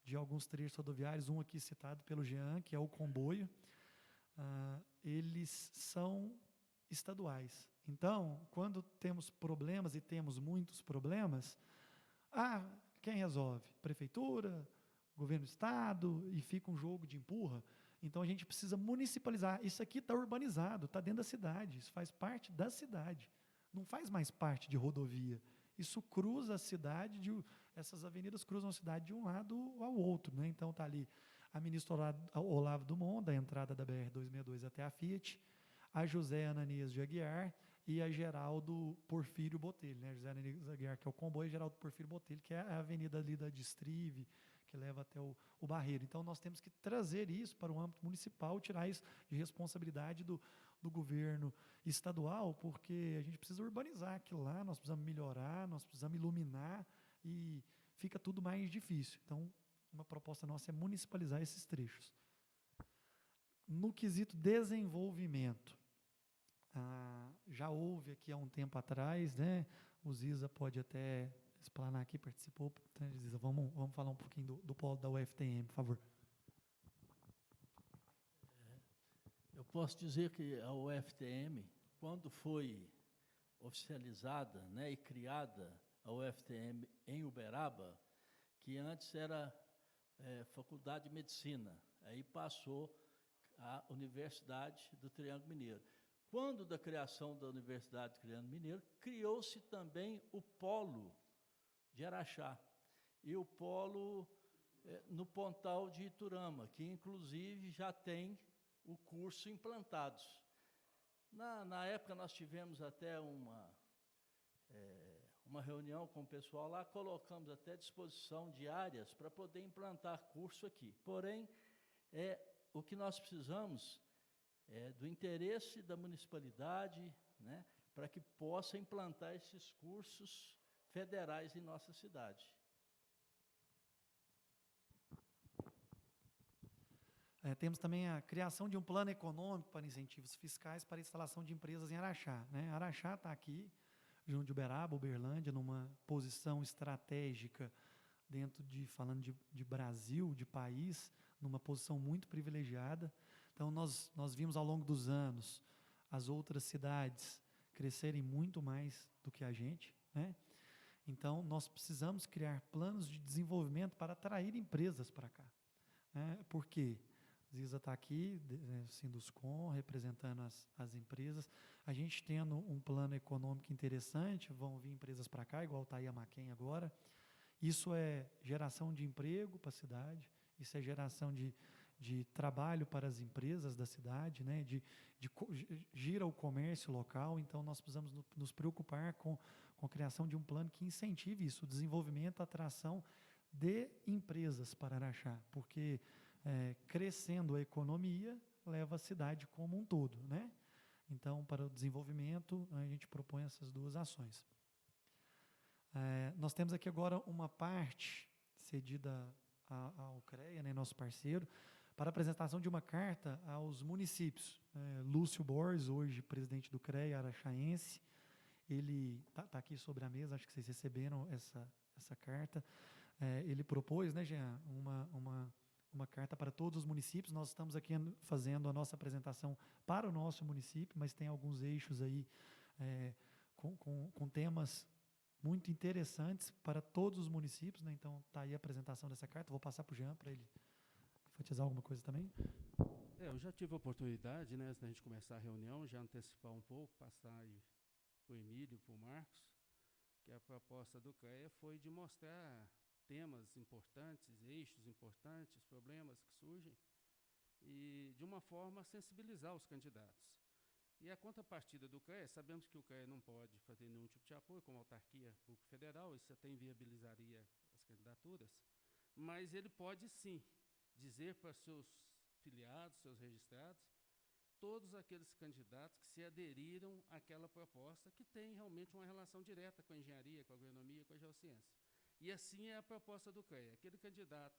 de alguns trechos rodoviários, um aqui citado pelo Jean, que é o comboio. Eles são estaduais. Então, quando temos problemas, e temos muitos problemas, quem resolve? Prefeitura, governo do estado, e fica um jogo de empurra. Então, a gente precisa municipalizar. Isso aqui está urbanizado, está dentro da cidade, isso faz parte da cidade. Não faz mais parte de rodovia. Isso cruza a cidade, essas avenidas cruzam a cidade de um lado ao outro, né? Então, está ali a Ministro Olavo Dumont, da entrada da BR-262 até a Fiat, a José Ananias de Aguiar e a Geraldo Porfírio Botelho, né? José Ananias de Aguiar, que é o comboio, e Geraldo Porfírio Botelho, que é a avenida ali da Distrive, que leva até o Barreiro. Então, nós temos que trazer isso para o âmbito municipal, tirar isso de responsabilidade do do governo estadual, porque a gente precisa urbanizar aquilo lá, nós precisamos melhorar, nós precisamos iluminar e fica tudo mais difícil. Então, uma proposta nossa é municipalizar esses trechos. No quesito desenvolvimento, já houve aqui há um tempo atrás, né? O Ziza pode até explanar aqui, participou. Então, Ziza, vamos falar um pouquinho do polo da UFTM, por favor. Eu posso dizer que a UFTM, quando foi oficializada, né, e criada a UFTM em Uberaba, que antes era Faculdade de Medicina, aí passou a Universidade do Triângulo Mineiro. Quando da criação da Universidade do Triângulo Mineiro, criou-se também o polo de Araxá, e o polo no Pontal de Iturama, que inclusive já tem o curso implantados. Na época nós tivemos até uma reunião com o pessoal lá, colocamos até à disposição de áreas para poder implantar curso aqui. Porém, o que nós precisamos é do interesse da municipalidade, né, para que possa implantar esses cursos federais em nossa cidade. Temos também a criação de um plano econômico para incentivos fiscais para a instalação de empresas em Araxá, né? Araxá está aqui, junto de Uberaba, Uberlândia, numa posição estratégica falando de Brasil, de país, numa posição muito privilegiada. Então, nós vimos ao longo dos anos as outras cidades crescerem muito mais do que a gente, né? Então, nós precisamos criar planos de desenvolvimento para atrair empresas para cá. Por quê? Ziza está aqui, Sinduscom, representando as empresas. A gente tendo um plano econômico interessante, vão vir empresas para cá, igual está aí a Maquem agora. Isso é geração de emprego para a cidade, isso é geração de trabalho para as empresas da cidade, né? Gira o comércio local. Então, nós precisamos nos preocupar com a criação de um plano que incentive isso, o desenvolvimento, a atração de empresas para Araxá, porque crescendo a economia, leva a cidade como um todo, né? Então, para o desenvolvimento, a gente propõe essas duas ações. Nós temos aqui agora uma parte cedida ao CREA, né, nosso parceiro, para a apresentação de uma carta aos municípios. Lúcio Borges, hoje presidente do CREA araxaense, ele está aqui sobre a mesa, acho que vocês receberam essa carta. Ele propôs, né, Jean, uma carta para todos os municípios. Nós estamos aqui fazendo a nossa apresentação para o nosso município, mas tem alguns eixos aí com temas muito interessantes para todos os municípios, né? Então, está aí a apresentação dessa carta. Vou passar para o Jean para ele enfatizar alguma coisa também. Eu já tive a oportunidade, né, antes da gente começar a reunião, já antecipar um pouco, passar aí para o Emílio, para o Marcos, que a proposta do CREA foi de mostrar temas importantes, eixos importantes, problemas que surgem, e de uma forma sensibilizar os candidatos. E a contrapartida do CREA, sabemos que o CREA não pode fazer nenhum tipo de apoio, como autarquia pública federal, isso até inviabilizaria as candidaturas, mas ele pode sim dizer para seus filiados, seus registrados, todos aqueles candidatos que se aderiram àquela proposta, que tem realmente uma relação direta com a engenharia, com a agronomia, com a geociência. E assim é a proposta do CREA. Aquele candidato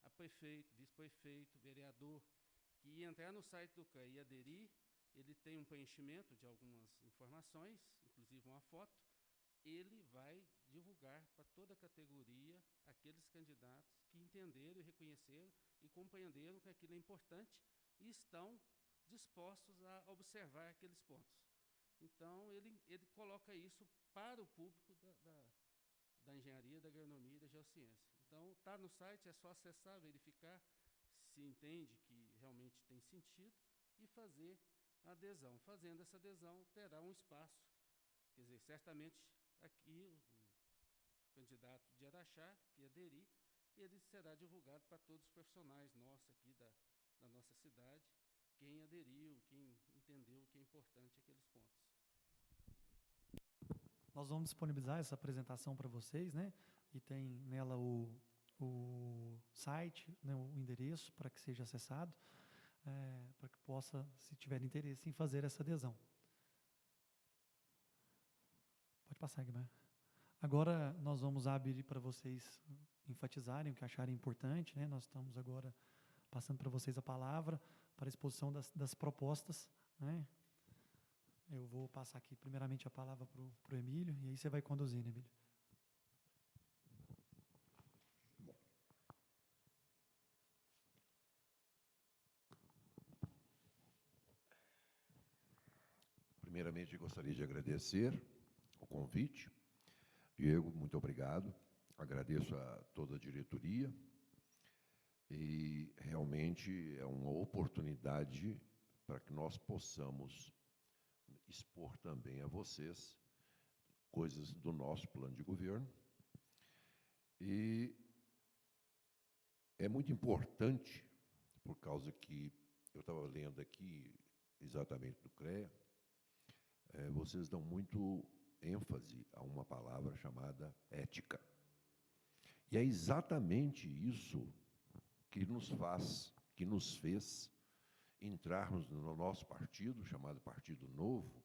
a prefeito, vice-prefeito, vereador, que entrar no site do CREA e aderir, ele tem um preenchimento de algumas informações, inclusive uma foto, ele vai divulgar para toda a categoria aqueles candidatos que entenderam e reconheceram e compreenderam que aquilo é importante e estão dispostos a observar aqueles pontos. Então, ele coloca isso para o público da engenharia, da agronomia e da geociência. Então, está no site, é só acessar, verificar se entende que realmente tem sentido e fazer a adesão. Fazendo essa adesão, terá um espaço. Quer dizer, certamente aqui o candidato de Araxá, que aderir, ele será divulgado para todos os profissionais nossos aqui da nossa cidade, quem aderiu, quem entendeu que é importante aqueles pontos. Nós vamos disponibilizar essa apresentação para vocês, né? E tem nela o site, né, o endereço para que seja acessado. para que possa, se tiver interesse, em fazer essa adesão. Pode passar, Guilherme. Agora, nós vamos abrir para vocês enfatizarem o que acharem importante, né? Nós estamos agora passando para vocês a palavra para a exposição das propostas, né? Eu vou passar aqui, primeiramente, a palavra para o Emílio, e aí você vai conduzindo, Emílio. Primeiramente, gostaria de agradecer o convite. Diego, muito obrigado. Agradeço a toda a diretoria. E realmente é uma oportunidade para que nós possamos expor também a vocês coisas do nosso plano de governo. E é muito importante, por causa que eu estava lendo aqui exatamente do CREA, vocês dão muito ênfase a uma palavra chamada ética. E é exatamente isso que nos fez entrarmos no nosso partido, chamado Partido Novo,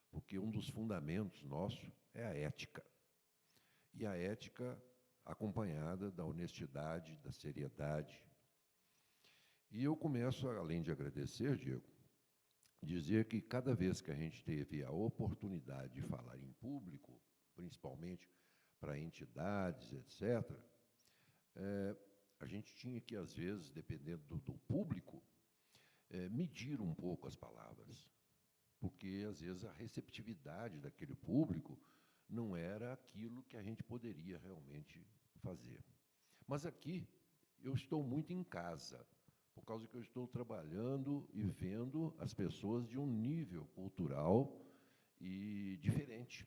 porque um dos fundamentos nossos é a ética. E a ética acompanhada da honestidade, da seriedade. E eu começo, além de agradecer, Diego, dizer que cada vez que a gente teve a oportunidade de falar em público, principalmente para entidades, etc., a gente tinha que, às vezes, dependendo do público, medir um pouco as palavras, porque, às vezes, a receptividade daquele público não era aquilo que a gente poderia realmente fazer. Mas aqui eu estou muito em casa, por causa que eu estou trabalhando e vendo as pessoas de um nível cultural e diferente.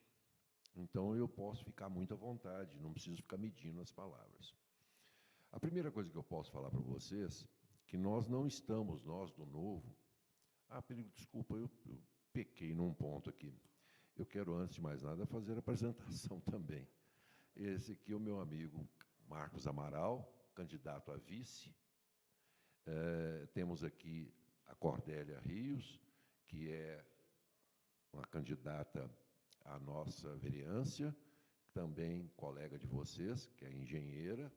Então, eu posso ficar muito à vontade, não preciso ficar medindo as palavras. A primeira coisa que eu posso falar para vocês, que nós não estamos, nós do Novo... desculpa, eu pequei num ponto aqui. Eu quero, antes de mais nada, fazer a apresentação também. Esse aqui é o meu amigo Marcos Amaral, candidato a vice. Temos aqui a Cordélia Rios, que é uma candidata à nossa vereança, também colega de vocês, que é engenheira.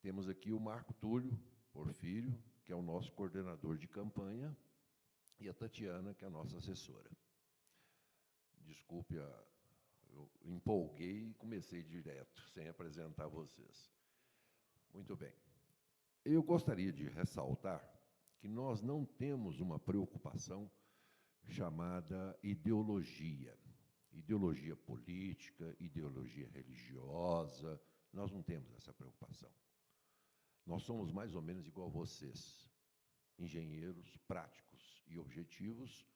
Temos aqui o Marco Túlio Porfírio, que é o nosso coordenador de campanha, e a Tatiana, que é a nossa assessora. Desculpe, eu empolguei e comecei direto, sem apresentar vocês. Muito bem. Eu gostaria de ressaltar que nós não temos uma preocupação chamada ideologia. Ideologia política, ideologia religiosa, nós não temos essa preocupação. Nós somos mais ou menos igual a vocês, engenheiros práticos e objetivos,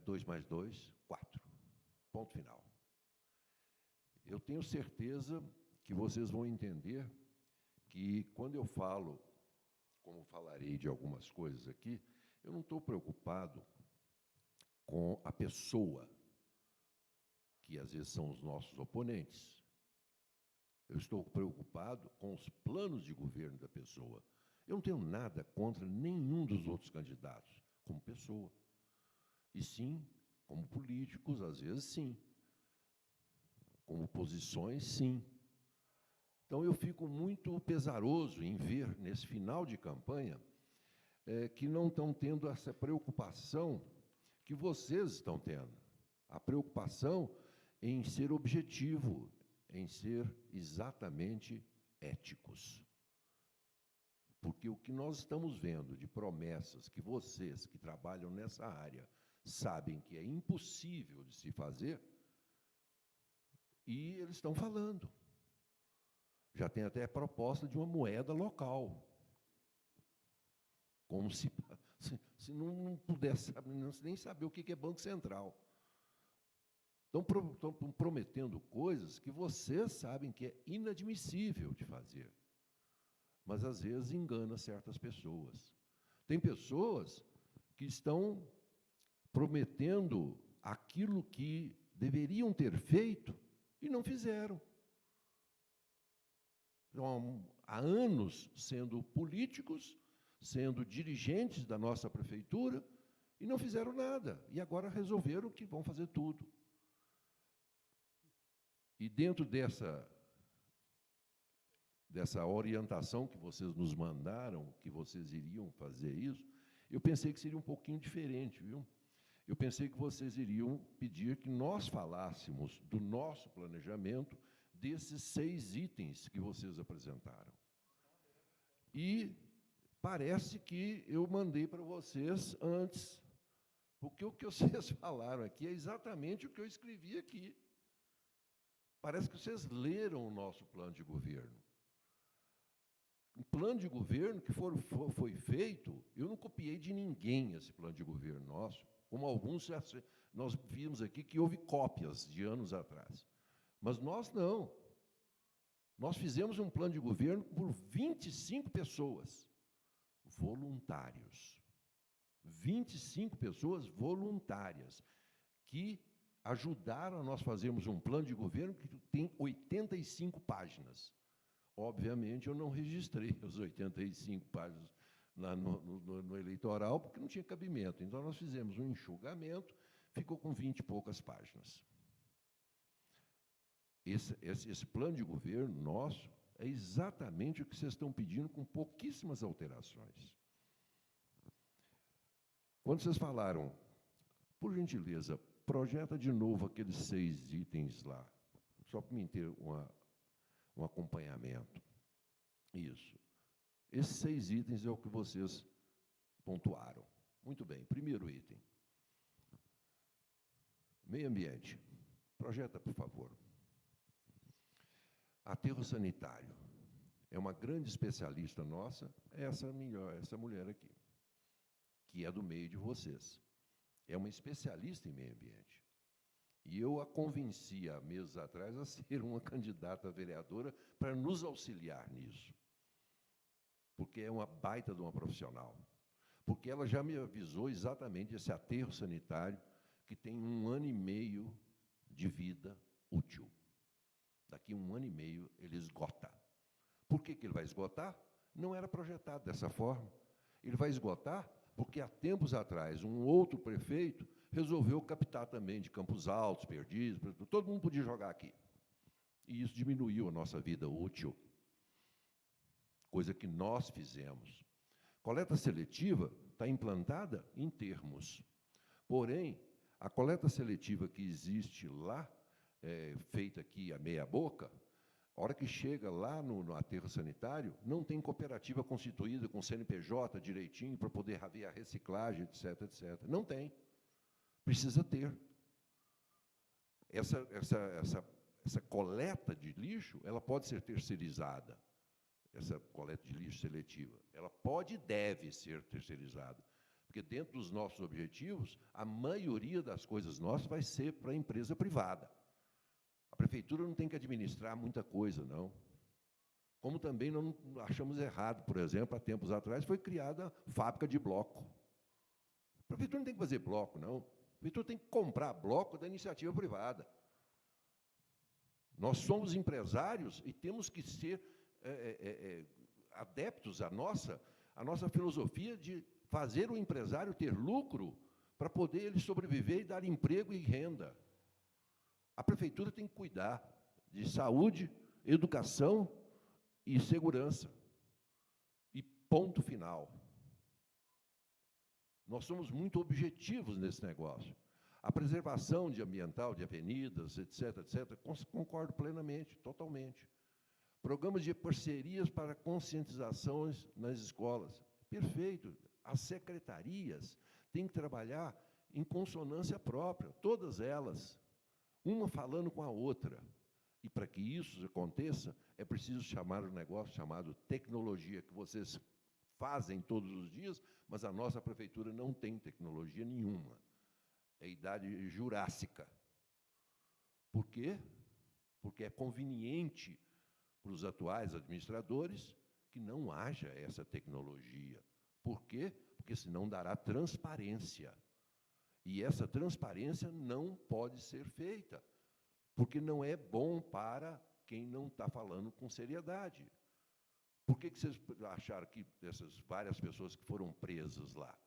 2 mais 2, 4. Ponto final. Eu tenho certeza que vocês vão entender que, quando eu falo, como falarei de algumas coisas aqui, eu não estou preocupado com a pessoa, que às vezes são os nossos oponentes. Eu estou preocupado com os planos de governo da pessoa. Eu não tenho nada contra nenhum dos outros candidatos, como pessoa. E sim, como políticos, às vezes sim. Como posições, sim. Então, eu fico muito pesaroso em ver, nesse final de campanha, que não estão tendo essa preocupação que vocês estão tendo. A preocupação em ser objetivo, em ser exatamente éticos. Porque o que nós estamos vendo de promessas que vocês, que trabalham nessa área, sabem que é impossível de se fazer, e eles estão falando. Já tem até a proposta de uma moeda local. Como se não pudesse nem saber o que é Banco Central. Estão prometendo coisas que vocês sabem que é inadmissível de fazer. Mas, às vezes, engana certas pessoas. Tem pessoas que estão prometendo aquilo que deveriam ter feito e não fizeram. Então, há anos sendo políticos, sendo dirigentes da nossa prefeitura, e não fizeram nada. E agora resolveram que vão fazer tudo. E dentro dessa orientação que vocês nos mandaram, que vocês iriam fazer isso, eu pensei que seria um pouquinho diferente, viu? Eu pensei que vocês iriam pedir que nós falássemos do nosso planejamento desses 6 itens que vocês apresentaram. E parece que eu mandei para vocês antes, porque o que vocês falaram aqui é exatamente o que eu escrevi aqui. Parece que vocês leram o nosso plano de governo. Um plano de governo que foi feito, eu não copiei de ninguém esse plano de governo nosso, como alguns nós vimos aqui que houve cópias de anos atrás. Mas nós não. Nós fizemos um plano de governo por 25 pessoas, voluntários. 25 pessoas voluntárias, que ajudaram a nós fazermos um plano de governo que tem 85 páginas. Obviamente, eu não registrei as 85 páginas lá no eleitoral, porque não tinha cabimento. Então, nós fizemos um enxugamento, ficou com 20 e poucas páginas. Esse plano de governo nosso é exatamente o que vocês estão pedindo, com pouquíssimas alterações. Quando vocês falaram, por gentileza, projeta de novo aqueles 6 itens lá, só para mim ter um acompanhamento. Isso. Esses 6 itens é o que vocês pontuaram. Muito bem. Primeiro item. Meio ambiente. Projeta, por favor. Aterro sanitário. É uma grande especialista nossa, essa mulher aqui, que é do meio de vocês. É uma especialista em meio ambiente. E eu a convenci, há meses atrás, a ser uma candidata a vereadora para nos auxiliar nisso. Porque é uma baita de uma profissional. Porque ela já me avisou exatamente esse aterro sanitário, que tem 1 ano e meio de vida útil. Daqui a 1 ano e meio ele esgota. Por que ele vai esgotar? Não era projetado dessa forma. Ele vai esgotar porque, há tempos atrás, um outro prefeito resolveu captar também de Campos Altos, Perdizes, todo mundo podia jogar aqui. E isso diminuiu a nossa vida útil, coisa que nós fizemos. Coleta seletiva está implantada em termos. Porém, a coleta seletiva que existe lá, feita aqui a meia boca, a hora que chega lá no aterro sanitário, não tem cooperativa constituída com CNPJ direitinho para poder haver a reciclagem, etc, etc. Não tem. Precisa ter. Essa coleta de lixo, ela pode ser terceirizada, essa coleta de lixo seletiva. Ela pode e deve ser terceirizada, porque dentro dos nossos objetivos, a maioria das coisas nossas vai ser para a empresa privada. A prefeitura não tem que administrar muita coisa, não. Como também não achamos errado, por exemplo, há tempos atrás, foi criada a fábrica de bloco. A prefeitura não tem que fazer bloco, não. A prefeitura tem que comprar bloco da iniciativa privada. Nós somos empresários e temos que ser adeptos à nossa filosofia de fazer o empresário ter lucro para poder ele sobreviver e dar emprego e renda. A prefeitura tem que cuidar de saúde, educação e segurança. E ponto final. Nós somos muito objetivos nesse negócio. A preservação ambiental de avenidas, etc., etc., concordo plenamente, totalmente. Programas de parcerias para conscientizações nas escolas. Perfeito. As secretarias têm que trabalhar em consonância própria, todas elas, uma falando com a outra. E para que isso aconteça, é preciso chamar um negócio chamado tecnologia, que vocês fazem todos os dias, mas a nossa prefeitura não tem tecnologia nenhuma. É idade jurássica. Por quê? Porque é conveniente para os atuais administradores que não haja essa tecnologia. Por quê? Porque senão dará transparência. E essa transparência não pode ser feita, porque não é bom para quem não está falando com seriedade. Por que vocês acharam que essas várias pessoas que foram presas lá?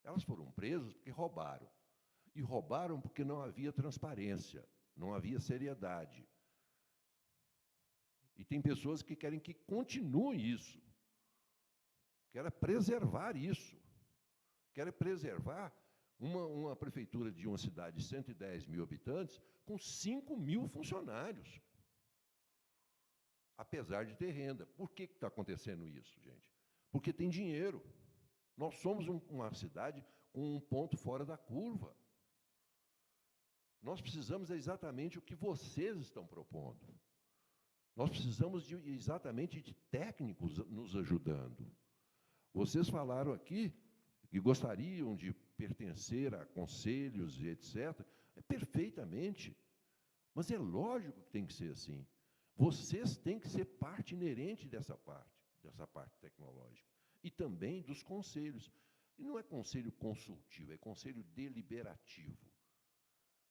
Elas foram presas porque roubaram. E roubaram porque não havia transparência, não havia seriedade. E tem pessoas que querem que continue isso. Querem preservar isso. Querem preservar uma prefeitura de uma cidade de 110 mil habitantes com 5 mil funcionários. Apesar de ter renda. Por que está acontecendo isso, gente? Porque tem dinheiro. Nós somos uma cidade com um ponto fora da curva. Nós precisamos exatamente o que vocês estão propondo. Nós precisamos exatamente de técnicos nos ajudando. Vocês falaram aqui que gostariam de pertencer a conselhos e etc. Perfeitamente. Mas é lógico que tem que ser assim. Vocês têm que ser parte inerente dessa parte tecnológica. E também dos conselhos. E não é conselho consultivo, é conselho deliberativo.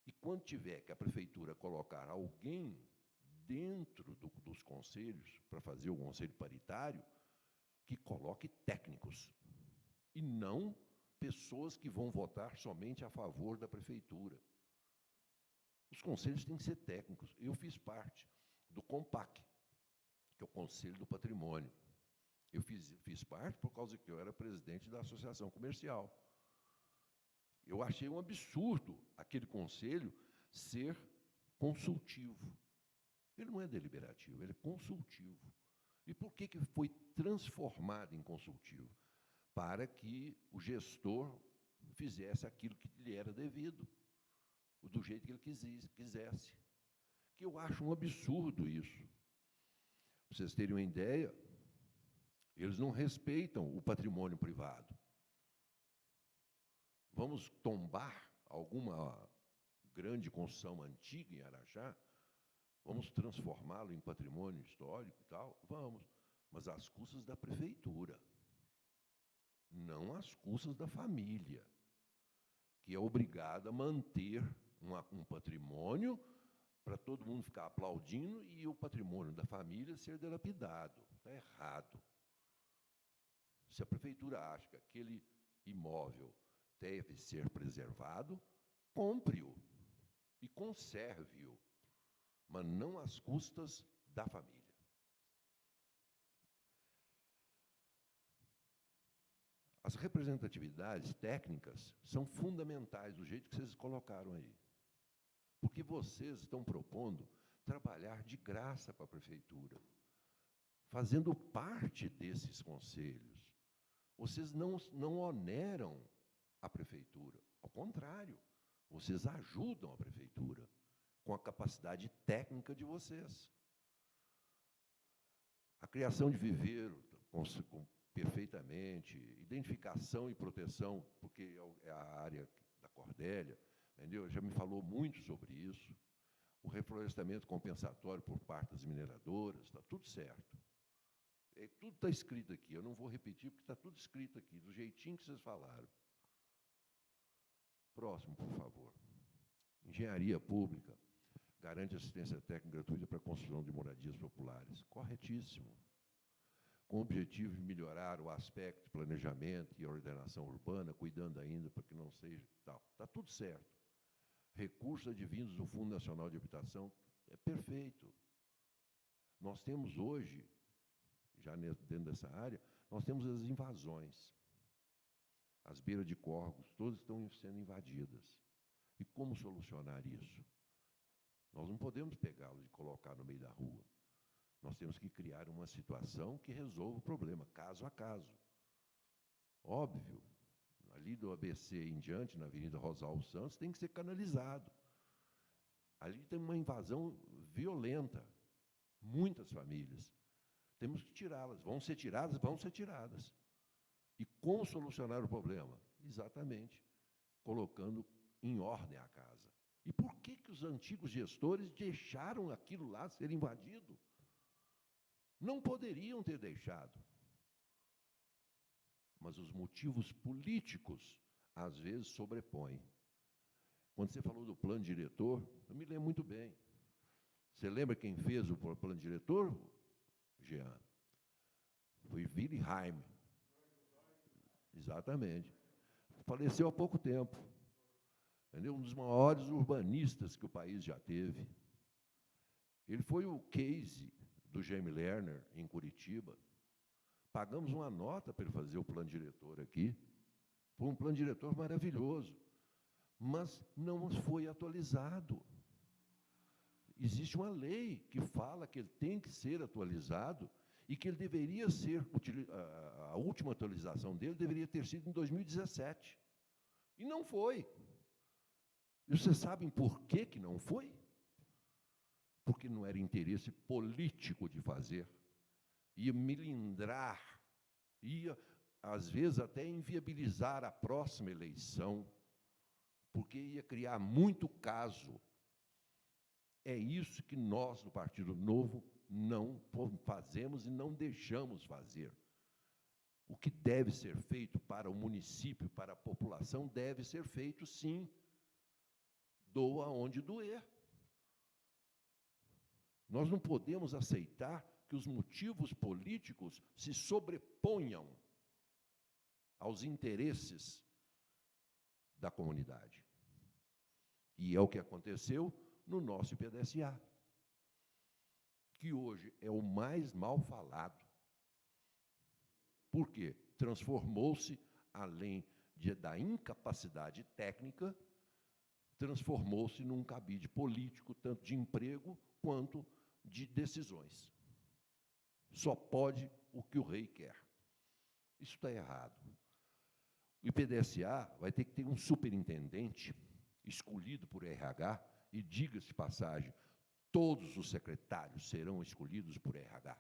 E quando tiver que a prefeitura colocar alguém dentro dos conselhos, para fazer o conselho paritário, que coloque técnicos, e não pessoas que vão votar somente a favor da prefeitura. Os conselhos têm que ser técnicos. Eu fiz parte do COMPAC, que é o Conselho do Patrimônio. Eu fiz parte por causa que eu era presidente da Associação Comercial. Eu achei um absurdo aquele conselho ser consultivo. Ele não é deliberativo, ele é consultivo. E por que foi transformado em consultivo? Para que o gestor fizesse aquilo que lhe era devido, do jeito que ele quisesse. Que eu acho um absurdo isso. Para vocês terem uma ideia, eles não respeitam o patrimônio privado. Vamos tombar alguma grande construção antiga em Araxá? Vamos transformá-lo em patrimônio histórico e tal? Vamos, mas às custas da prefeitura, não às custas da família, que é obrigada a manter um patrimônio para todo mundo ficar aplaudindo e o patrimônio da família ser dilapidado. Está errado. Se a prefeitura acha que aquele imóvel deve ser preservado, compre-o e conserve-o, mas não às custas da família. As representatividades técnicas são fundamentais, do jeito que vocês colocaram aí. Porque vocês estão propondo trabalhar de graça para a prefeitura, fazendo parte desses conselhos. Vocês não oneram a prefeitura, ao contrário, vocês ajudam a prefeitura com a capacidade técnica de vocês. A criação de viveiro, perfeitamente, identificação e proteção, porque é a área da Cordélia, entendeu? Já me falou muito sobre isso. O reflorestamento compensatório por parte das mineradoras, está tudo certo. Tudo está escrito aqui, eu não vou repetir, porque está tudo escrito aqui, do jeitinho que vocês falaram. Próximo, por favor. Engenharia pública garante assistência técnica gratuita para a construção de moradias populares. Corretíssimo. Com o objetivo de melhorar o aspecto de planejamento e ordenação urbana, cuidando ainda para que não seja tal. Está tudo certo. Recursos advindos do Fundo Nacional de Habitação, é perfeito. Nós temos hoje, já dentro dessa área, nós temos as invasões. As beiras de córregos, todas estão sendo invadidas. E como solucionar isso? Nós não podemos pegá-los e colocar no meio da rua. Nós temos que criar uma situação que resolva o problema, caso a caso. Óbvio, ali do ABC em diante, na Avenida Rosalvo Santos, tem que ser canalizado. Ali tem uma invasão violenta, muitas famílias. Temos que tirá-las. Vão ser tiradas? Vão ser tiradas. E como solucionar o problema? Exatamente, colocando em ordem a casa. E por que os antigos gestores deixaram aquilo lá ser invadido? Não poderiam ter deixado. Mas os motivos políticos, às vezes, sobrepõem. Quando você falou do plano diretor, eu me lembro muito bem. Você lembra quem fez o plano diretor, Jean? Foi Wilhelm. Exatamente. Faleceu há pouco tempo. Entendeu? Um dos maiores urbanistas que o país já teve. Ele foi o case do Jaime Lerner, em Curitiba. Pagamos uma nota para ele fazer o plano diretor aqui. Foi um plano diretor maravilhoso, mas não foi atualizado. Existe uma lei que fala que ele tem que ser atualizado e que ele deveria ser, a última atualização dele deveria ter sido em 2017. E não foi. E vocês sabem por que que não foi? Porque não era interesse político de fazer. Ia melindrar, ia, às vezes, até inviabilizar a próxima eleição, porque ia criar muito caso. É isso que nós, no Partido Novo, não fazemos e não deixamos fazer. O que deve ser feito para o município, para a população, deve ser feito, sim. Doa onde doer. Nós não podemos aceitar que os motivos políticos se sobreponham aos interesses da comunidade. E é o que aconteceu no nosso IPDSA, que hoje é o mais mal falado. Por quê? Transformou-se, além da incapacidade técnica, transformou-se num cabide político, tanto de emprego quanto de decisões. Só pode o que o rei quer. Isso está errado. O IPDSA vai ter que ter um superintendente escolhido por RH, e, diga-se de passagem, todos os secretários serão escolhidos por RH.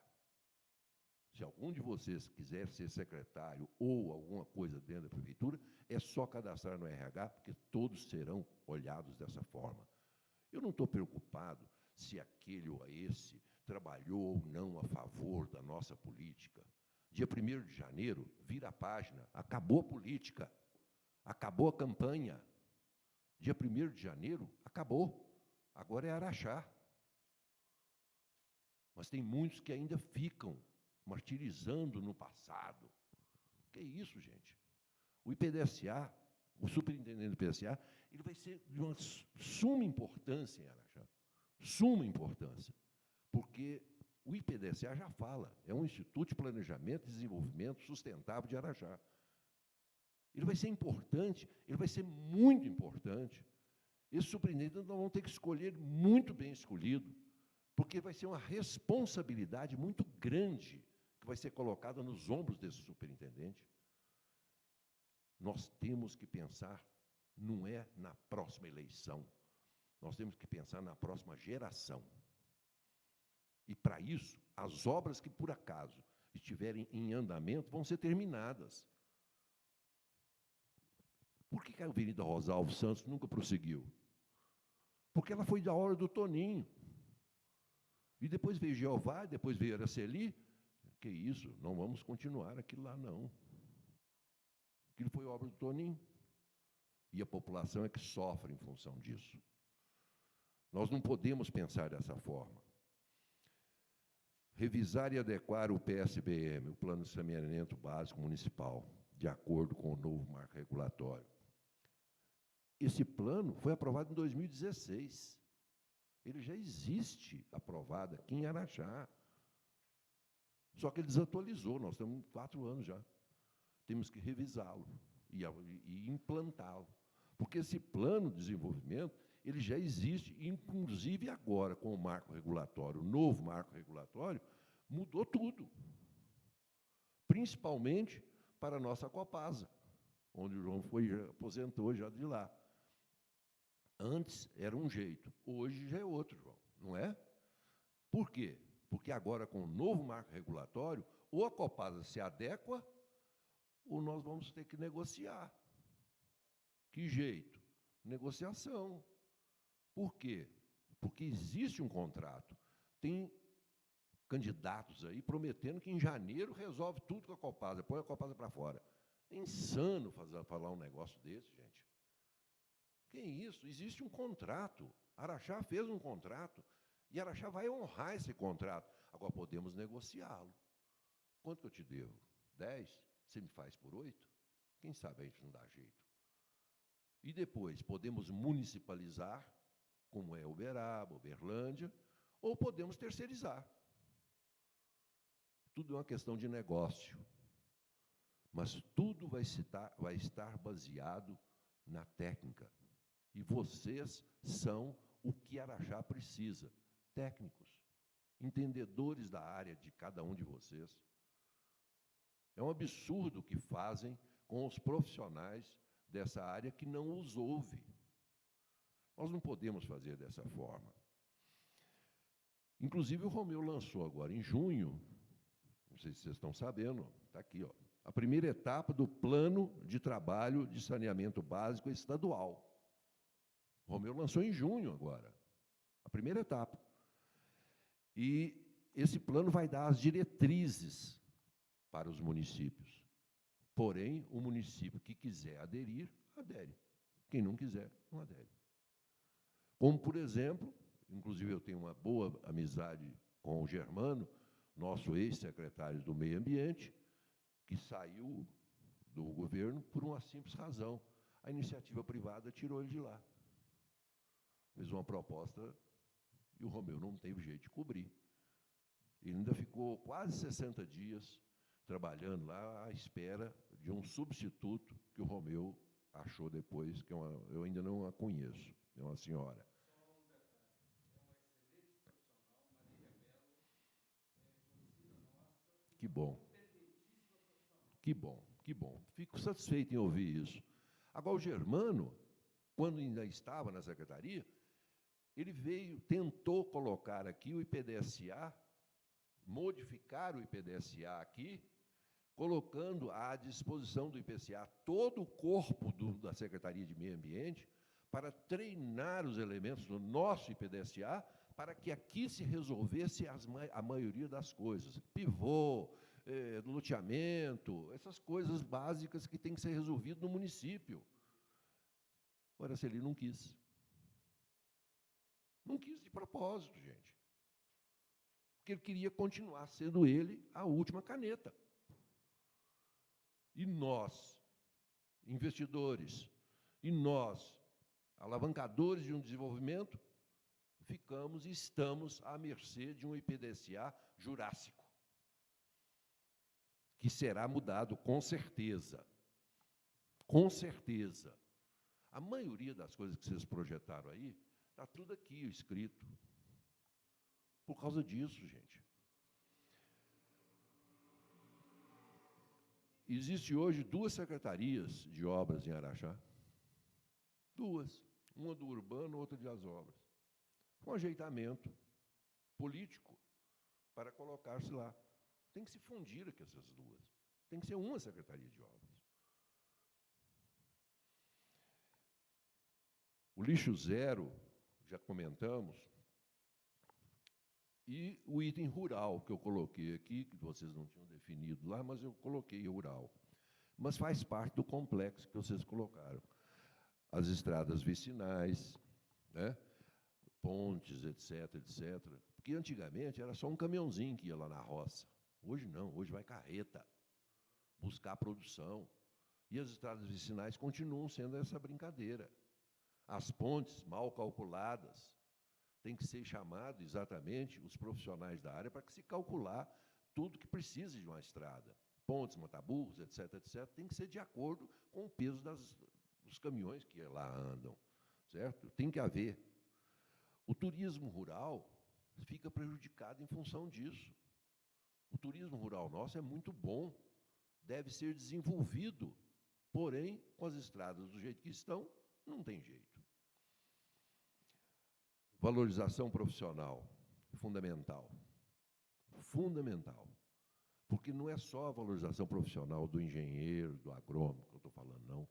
Se algum de vocês quiser ser secretário ou alguma coisa dentro da prefeitura, é só cadastrar no RH, porque todos serão olhados dessa forma. Eu não estou preocupado se aquele ou esse trabalhou ou não a favor da nossa política. Dia 1º de janeiro, vira a página, acabou a política, acabou a campanha. Dia 1º de janeiro, acabou. Agora é Araxá. Mas tem muitos que ainda ficam martirizando no passado. Que isso, gente? O IPDSA, o superintendente do IPDSA, ele vai ser de uma suma importância em Araxá. Suma importância. Porque o IPDSA já fala, é um Instituto de Planejamento e Desenvolvimento Sustentável de Araxá. Ele vai ser importante, ele vai ser muito importante. Esse superintendente nós vamos ter que escolher muito bem escolhido, porque vai ser uma responsabilidade muito grande que vai ser colocada nos ombros desse superintendente. Nós temos que pensar, não é na próxima eleição, nós temos que pensar na próxima geração. E, para isso, as obras que, por acaso, estiverem em andamento vão ser terminadas. Por que a Avenida Rosalvo Santos nunca prosseguiu? Porque ela foi da hora do Toninho. E depois veio Jeová, depois veio Araceli. Que isso, não vamos continuar aquilo lá, não. Aquilo foi obra do Toninho. E a população é que sofre em função disso. Nós não podemos pensar dessa forma. Revisar e adequar o PSBM, o Plano de Saneamento Básico Municipal, de acordo com o novo marco regulatório. Esse plano foi aprovado em 2016. Ele já existe aprovado aqui em Araxá. Só que ele desatualizou, nós temos 4 anos já. Temos que revisá-lo e implantá-lo. Porque esse plano de desenvolvimento, ele já existe, inclusive agora, com o marco regulatório, o novo marco regulatório, mudou tudo. Principalmente para a nossa Copasa, onde o João aposentou já de lá. Antes era um jeito, hoje já é outro, João, não é? Por quê? Porque agora, com o novo marco regulatório, ou a Copasa se adequa, ou nós vamos ter que negociar. Que jeito? Negociação. Por quê? Porque existe um contrato. Tem candidatos aí prometendo que em janeiro resolve tudo com a Copasa, põe a Copasa para fora. É insano falar um negócio desse, gente. Que isso? Existe um contrato. Araxá fez um contrato. E Araxá vai honrar esse contrato. Agora, podemos negociá-lo. Quanto que eu te devo? 10? Você me faz por 8? Quem sabe a gente não dá jeito. E depois, podemos municipalizar, como é Uberaba, Uberlândia, ou podemos terceirizar. Tudo é uma questão de negócio. Mas tudo vai estar baseado na técnica. E vocês são o que Araxá precisa. Técnicos, entendedores da área de cada um de vocês. É um absurdo o que fazem com os profissionais dessa área que não os ouvem. Nós não podemos fazer dessa forma. Inclusive, o Romeu lançou agora, em junho, não sei se vocês estão sabendo, está aqui, ó, a primeira etapa do Plano de Trabalho de Saneamento Básico Estadual. O Romeu lançou em junho agora, a primeira etapa. E esse plano vai dar as diretrizes para os municípios. Porém, o município que quiser aderir, adere. Quem não quiser, não adere. Como, por exemplo, inclusive eu tenho uma boa amizade com o Germano, nosso ex-secretário do Meio Ambiente, que saiu do governo por uma simples razão. A iniciativa privada tirou ele de lá. Fez uma proposta e o Romeu não teve jeito de cobrir. Ele ainda ficou quase 60 dias trabalhando lá à espera de um substituto que o Romeu achou depois, que eu ainda não a conheço, é uma senhora. Que bom. Que bom, que bom. Fico satisfeito em ouvir isso. Agora, o Germano, quando ainda estava na secretaria, ele tentou colocar aqui o IPDSA, modificar o IPDSA aqui, colocando à disposição do IPCA todo o corpo da Secretaria de Meio Ambiente para treinar os elementos do nosso IPDSA para que aqui se resolvesse a maioria das coisas. Pivô, loteamento, essas coisas básicas que têm que ser resolvidas no município. Ora, se ele não quis. Não quis de propósito, gente. Porque ele queria continuar sendo ele a última caneta. E nós, investidores, e nós, alavancadores de um desenvolvimento, ficamos e estamos à mercê de um IPDSA jurássico, que será mudado com certeza. Com certeza. A maioria das coisas que vocês projetaram aí, está tudo aqui escrito. Por causa disso, gente. Existe hoje 2 secretarias de obras em Araxá. 2. Uma do urbano, outra das obras. Um ajeitamento político para colocar-se lá. Tem que se fundir aqui essas 2. Tem que ser uma secretaria de obras. O lixo zero, já comentamos, e o item rural, que eu coloquei aqui, que vocês não tinham definido lá, mas eu coloquei rural. Mas faz parte do complexo que vocês colocaram. As estradas vicinais, né? Pontes, etc., etc. Porque antigamente era só um caminhãozinho que ia lá na roça. Hoje não, hoje vai carreta, buscar produção. E as estradas vicinais continuam sendo essa brincadeira. As pontes mal calculadas, tem que ser chamado exatamente os profissionais da área para que se calcular tudo que precisa de uma estrada. Pontes, mataburros, etc., etc., tem que ser de acordo com o peso dos caminhões que lá andam, certo? Tem que haver. O turismo rural fica prejudicado em função disso. O turismo rural nosso é muito bom, deve ser desenvolvido, porém, com as estradas do jeito que estão, não tem jeito. Valorização profissional, fundamental. Fundamental. Porque não é só a valorização profissional do engenheiro, do agrônomo, que eu estou falando, não.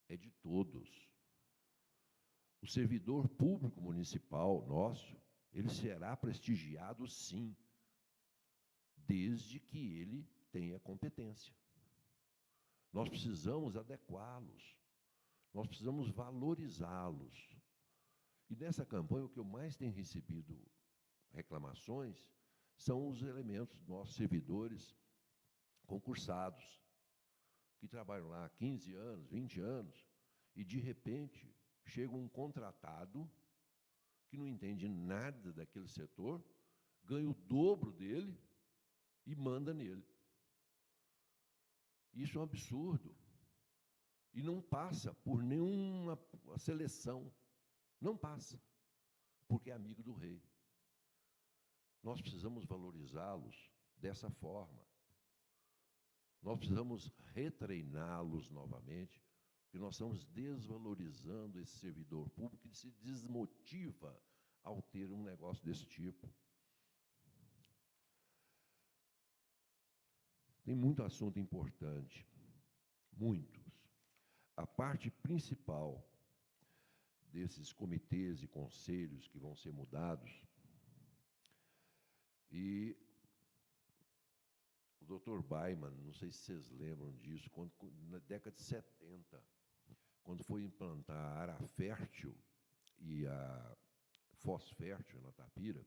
É de todos. O servidor público municipal nosso, ele será prestigiado, sim, desde que ele tenha competência. Nós precisamos adequá-los. Nós precisamos valorizá-los. E nessa campanha, o que eu mais tenho recebido reclamações são os elementos, nossos servidores, concursados, que trabalham lá há 15 anos, 20 anos, e, de repente, chega um contratado que não entende nada daquele setor, ganha o dobro dele e manda nele. Isso é um absurdo. E não passa por nenhuma seleção. Não passa, porque é amigo do rei. Nós precisamos valorizá-los dessa forma. Nós precisamos retreiná-los novamente, porque nós estamos desvalorizando esse servidor público que se desmotiva ao ter um negócio desse tipo. Tem muito assunto importante, muitos. A parte principal desses comitês e conselhos que vão ser mudados, e o Dr. Baiman, não sei se vocês lembram disso, na década de 70, quando foi implantar a área fértil e a fosfértil na Tapira,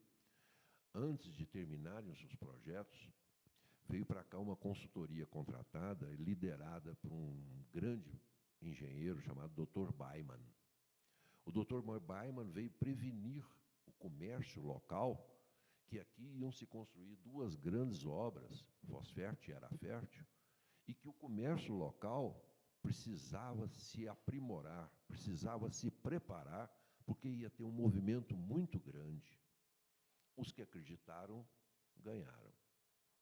antes de terminarem os seus projetos, veio para cá uma consultoria contratada, liderada por um grande engenheiro chamado Dr. Baiman. O Dr. Baiman veio prevenir o comércio local, que aqui iam se construir duas grandes obras, fosfértil e arafértil, e que o comércio local precisava se aprimorar, precisava se preparar, porque ia ter um movimento muito grande. Os que acreditaram, ganharam.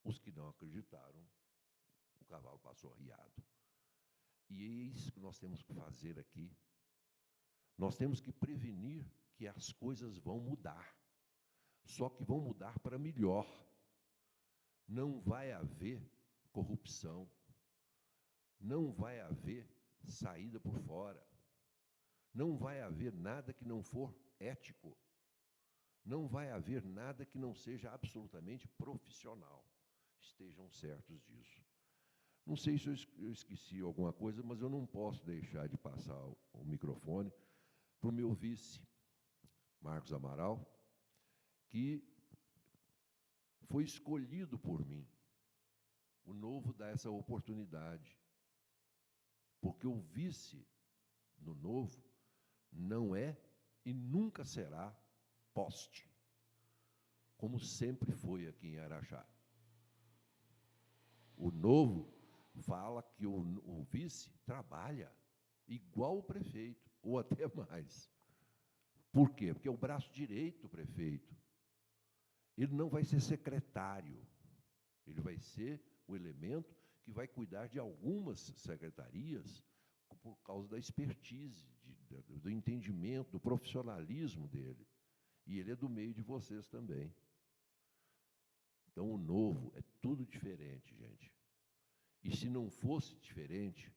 Os que não acreditaram, o cavalo passou arriado. E é isso que nós temos que fazer aqui. Nós temos que prevenir que as coisas vão mudar. Só que vão mudar para melhor. Não vai haver corrupção. Não vai haver saída por fora. Não vai haver nada que não for ético. Não vai haver nada que não seja absolutamente profissional. Estejam certos disso. Não sei se eu esqueci alguma coisa, mas eu não posso deixar de passar o microfone para o meu vice, Marcos Amaral, que foi escolhido por mim. O Novo dá essa oportunidade, porque o vice no Novo não é e nunca será poste, como sempre foi aqui em Araxá. O Novo fala que o vice trabalha igual o prefeito, ou até mais. Por quê? Porque é o braço direito do prefeito. Ele não vai ser secretário, ele vai ser o elemento que vai cuidar de algumas secretarias por causa da expertise, do entendimento, do profissionalismo dele. E ele é do meio de vocês também. Então, o Novo é tudo diferente, gente. E se não fosse diferente,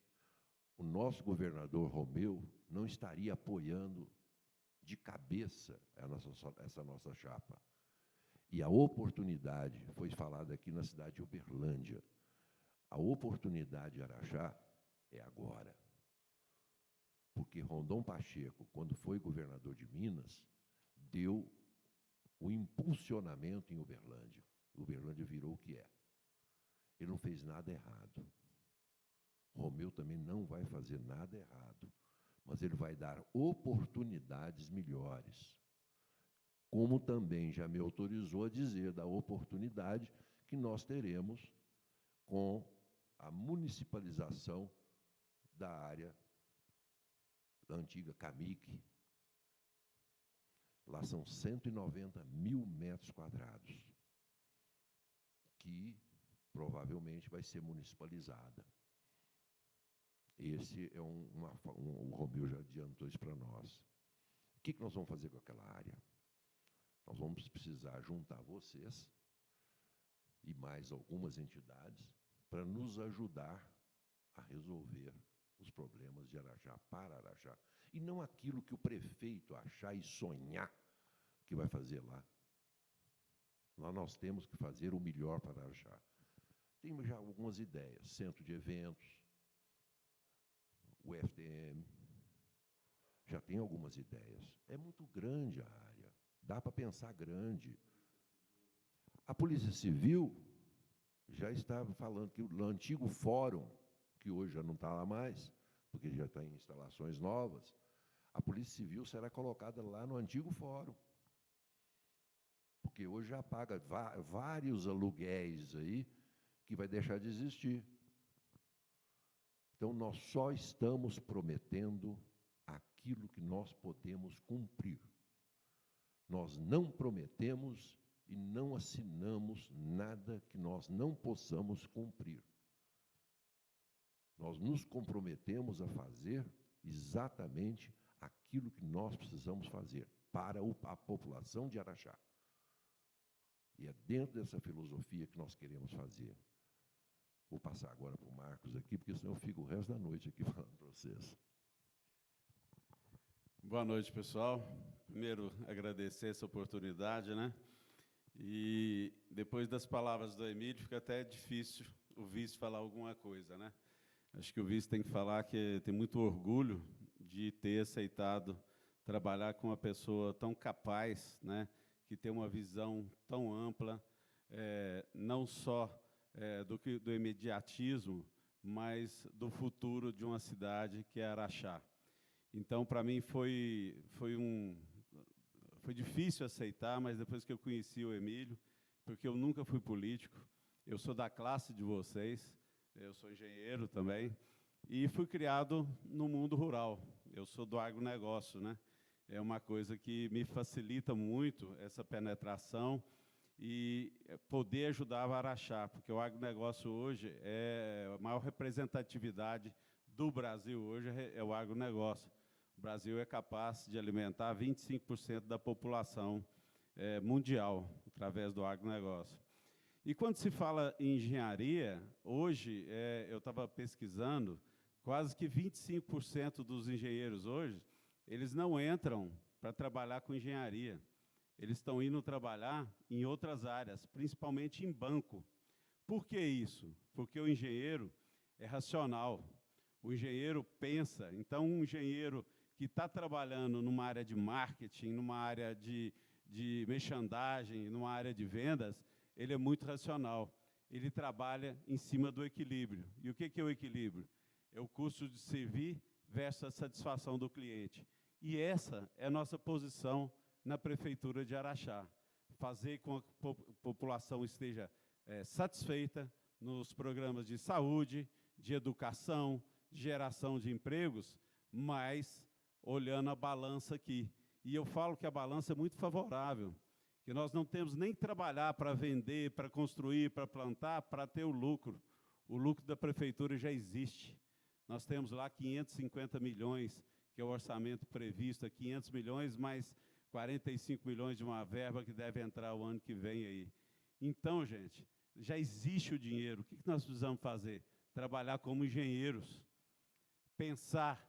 o nosso governador Romeu não estaria apoiando de cabeça essa nossa chapa. E a oportunidade, foi falada aqui na cidade de Uberlândia, a oportunidade de Araxá é agora. Porque Rondon Pacheco, quando foi governador de Minas, deu o impulsionamento em Uberlândia. Uberlândia virou o que é. Ele não fez nada errado. Romeu também não vai fazer nada errado, mas ele vai dar oportunidades melhores. Como também já me autorizou a dizer da oportunidade que nós teremos com a municipalização da área da antiga CAMIC. Lá são 190 mil metros quadrados, que provavelmente vai ser municipalizada. Esse é o Romeu já adiantou isso para nós. O que nós vamos fazer com aquela área? Nós vamos precisar juntar vocês e mais algumas entidades para nos ajudar a resolver os problemas de Araxá para Araxá. E não aquilo que o prefeito achar e sonhar que vai fazer lá. Lá nós temos que fazer o melhor para Araxá. Tem já algumas ideias, centro de eventos, o FTM, já tem algumas ideias. É muito grande a área, dá para pensar grande. A Polícia Civil já estava falando que o antigo fórum, que hoje já não está lá mais, porque já está em instalações novas, a Polícia Civil será colocada lá no antigo fórum. Porque hoje já paga vários aluguéis aí que vai deixar de existir. Então, nós só estamos prometendo aquilo que nós podemos cumprir. Nós não prometemos e não assinamos nada que nós não possamos cumprir. Nós nos comprometemos a fazer exatamente aquilo que nós precisamos fazer para a população de Araxá. E é dentro dessa filosofia que nós queremos fazer. Vou passar agora para o Marcos aqui, porque senão eu fico o resto da noite aqui falando para vocês. Boa noite, pessoal. Primeiro, agradecer essa oportunidade, né? E depois das palavras do Emílio, fica até difícil o vice falar alguma coisa, né? Acho que o vice tem que falar que tem muito orgulho de ter aceitado trabalhar com uma pessoa tão capaz, né? Que tem uma visão tão ampla, não só do imediatismo, mas do futuro de uma cidade que é Araxá. Então, para mim, foi difícil aceitar, mas depois que eu conheci o Emílio, porque eu nunca fui político, eu sou da classe de vocês, eu sou engenheiro também, e fui criado no mundo rural. Eu sou do agronegócio, né? É uma coisa que me facilita muito essa penetração e poder ajudar a Araxá, porque o agronegócio hoje a maior representatividade do Brasil hoje é o agronegócio. O Brasil é capaz de alimentar 25% da população mundial através do agronegócio. E quando se fala em engenharia, hoje, eu estava pesquisando, quase que 25% dos engenheiros hoje, eles não entram para trabalhar com engenharia. Eles estão indo trabalhar em outras áreas, principalmente em banco. Por que isso? Porque o engenheiro é racional. O engenheiro pensa. Então, um engenheiro que está trabalhando numa área de marketing, numa área de merchandising, numa área de vendas, ele é muito racional. Ele trabalha em cima do equilíbrio. E o que é o equilíbrio? É o custo de servir versus a satisfação do cliente. E essa é a nossa posição na Prefeitura de Araxá. Fazer com que a população esteja satisfeita nos programas de saúde, de educação, de geração de empregos, mas olhando a balança aqui. E eu falo que a balança é muito favorável, que nós não temos nem que trabalhar para vender, para construir, para plantar, para ter o lucro. O lucro da Prefeitura já existe. Nós temos lá 550 milhões, que é o orçamento previsto, 500 milhões, mais 45 milhões de uma verba que deve entrar o ano que vem aí. Então, gente, já existe o dinheiro. O que nós precisamos fazer? Trabalhar como engenheiros, pensar,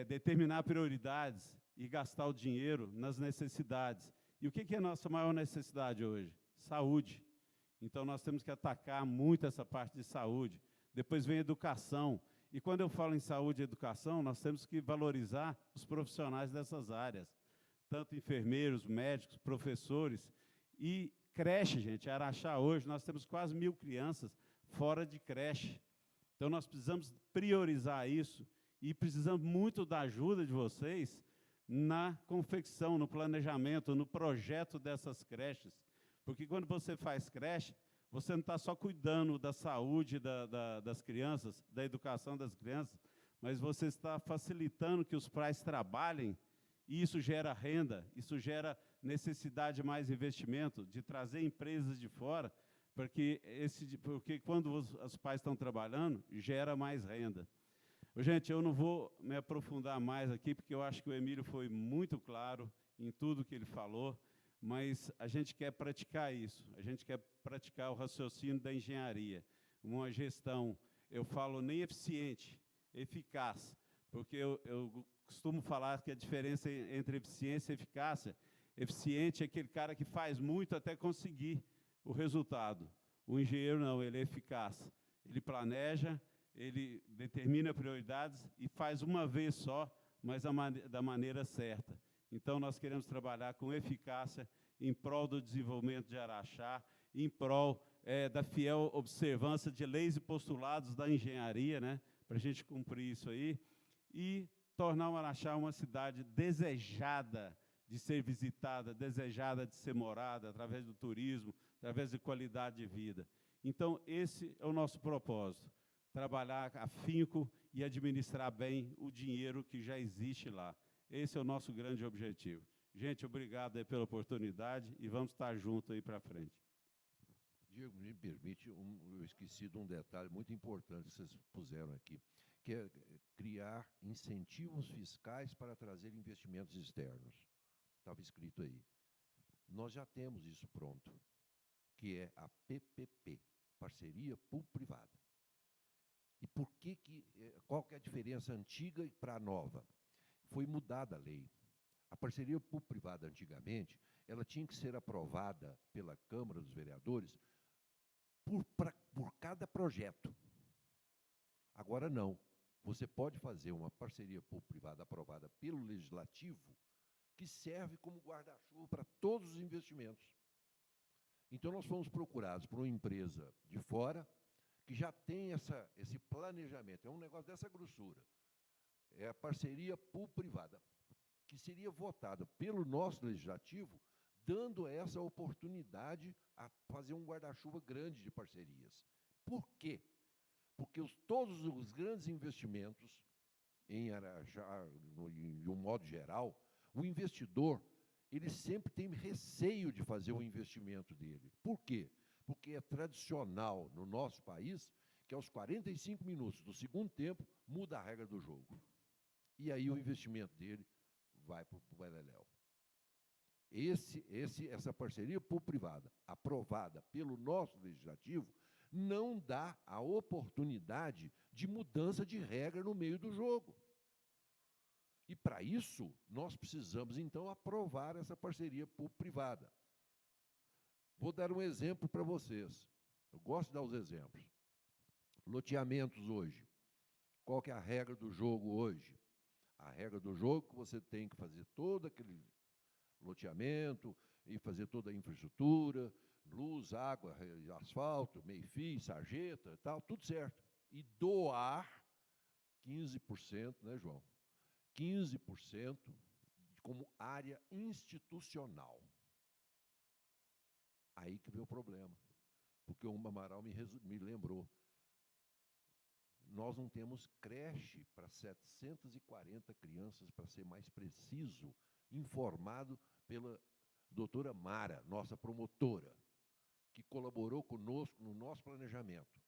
determinar prioridades e gastar o dinheiro nas necessidades. E o que é a nossa maior necessidade hoje? Saúde. Então, nós temos que atacar muito essa parte de saúde. Depois vem a educação. E quando eu falo em saúde e educação, nós temos que valorizar os profissionais dessas áreas, tanto enfermeiros, médicos, professores e creche, gente. Araxá hoje, nós temos quase 1.000 crianças fora de creche. Então, nós precisamos priorizar isso e precisamos muito da ajuda de vocês na confecção, no planejamento, no projeto dessas creches. Porque quando você faz creche, você não está só cuidando da saúde das crianças, da educação das crianças, mas você está facilitando que os pais trabalhem, e isso gera renda, isso gera necessidade de mais investimento, de trazer empresas de fora, porque quando os pais estão trabalhando, gera mais renda. Gente, eu não vou me aprofundar mais aqui, porque eu acho que o Emílio foi muito claro em tudo que ele falou, mas a gente quer praticar isso, a gente quer praticar o raciocínio da engenharia, uma gestão, eu falo nem eficiente, eficaz, porque eu costumo falar que a diferença entre eficiência e eficácia, eficiente é aquele cara que faz muito até conseguir o resultado. O engenheiro não, ele é eficaz, ele planeja, ele determina prioridades e faz uma vez só, mas da maneira certa. Então, nós queremos trabalhar com eficácia em prol do desenvolvimento de Araxá, em prol da fiel observância de leis e postulados da engenharia, né, para a gente cumprir isso aí, e tornar o Araxá uma cidade desejada de ser visitada, desejada de ser morada, através do turismo, através de qualidade de vida. Então, esse é o nosso propósito, trabalhar afinco e administrar bem o dinheiro que já existe lá. Esse é o nosso grande objetivo. Gente, obrigado aí pela oportunidade e vamos estar juntos aí para frente. Diego, me permite, eu esqueci de um detalhe muito importante que vocês puseram aqui, que é criar incentivos fiscais para trazer investimentos externos. Estava escrito aí. Nós já temos isso pronto, que é a PPP, Parceria Público-Privada. E por que qual que é a diferença antiga para a nova? Foi mudada a lei. A parceria público-privada, antigamente, ela tinha que ser aprovada pela Câmara dos Vereadores por cada projeto. Agora não. Você pode fazer uma parceria público-privada aprovada pelo Legislativo, que serve como guarda-chuva para todos os investimentos. Então, nós fomos procurados por uma empresa de fora, que já tem esse planejamento. É um negócio dessa grossura. É a parceria público-privada, que seria votada pelo nosso Legislativo, dando essa oportunidade a fazer um guarda-chuva grande de parcerias. Por quê? Porque todos os grandes investimentos em Araxá, de um modo geral, o investidor, ele sempre tem receio de fazer o investimento dele. Por quê? Porque é tradicional no nosso país que aos 45 minutos do segundo tempo muda a regra do jogo. E aí o investimento dele vai para o beleléu. Essa parceria público-privada, aprovada pelo nosso Legislativo, não dá a oportunidade de mudança de regra no meio do jogo. E, para isso, nós precisamos, então, aprovar essa parceria público-privada. Vou dar um exemplo para vocês. Eu gosto de dar os exemplos. Loteamentos hoje. Qual que é a regra do jogo hoje? A regra do jogo é que você tem que fazer todo aquele loteamento e fazer toda a infraestrutura, luz, água, asfalto, meio-fio, sarjeta, tal, tudo certo. E doar 15%, né, João? 15% como área institucional. Aí que veio o problema. Porque o Amaral me lembrou. Nós não temos creche para 740 crianças, para ser mais preciso, informado pela doutora Mara, nossa promotora, que colaborou conosco no nosso planejamento.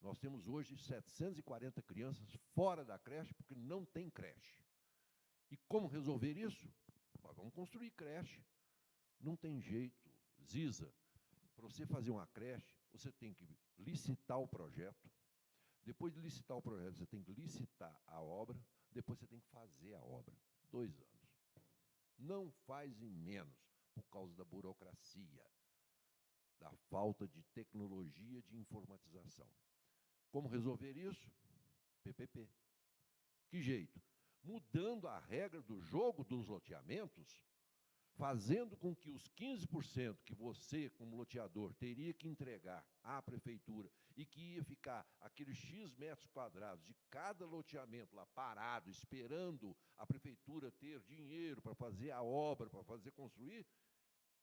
Nós temos hoje 740 crianças fora da creche, porque não tem creche. E como resolver isso? Nós vamos construir creche. Não tem jeito. Ziza, para você fazer uma creche, você tem que licitar o projeto. Depois de licitar o projeto, você tem que licitar a obra. Depois você tem que fazer a obra. 2 anos. Não faz em menos, por causa da burocracia, da falta de tecnologia de informatização. Como resolver isso? PPP. Que jeito? Mudando a regra do jogo dos loteamentos, fazendo com que os 15% que você, como loteador, teria que entregar à prefeitura e que ia ficar aqueles X metros quadrados de cada loteamento lá parado, esperando a prefeitura ter dinheiro para fazer a obra, para fazer construir,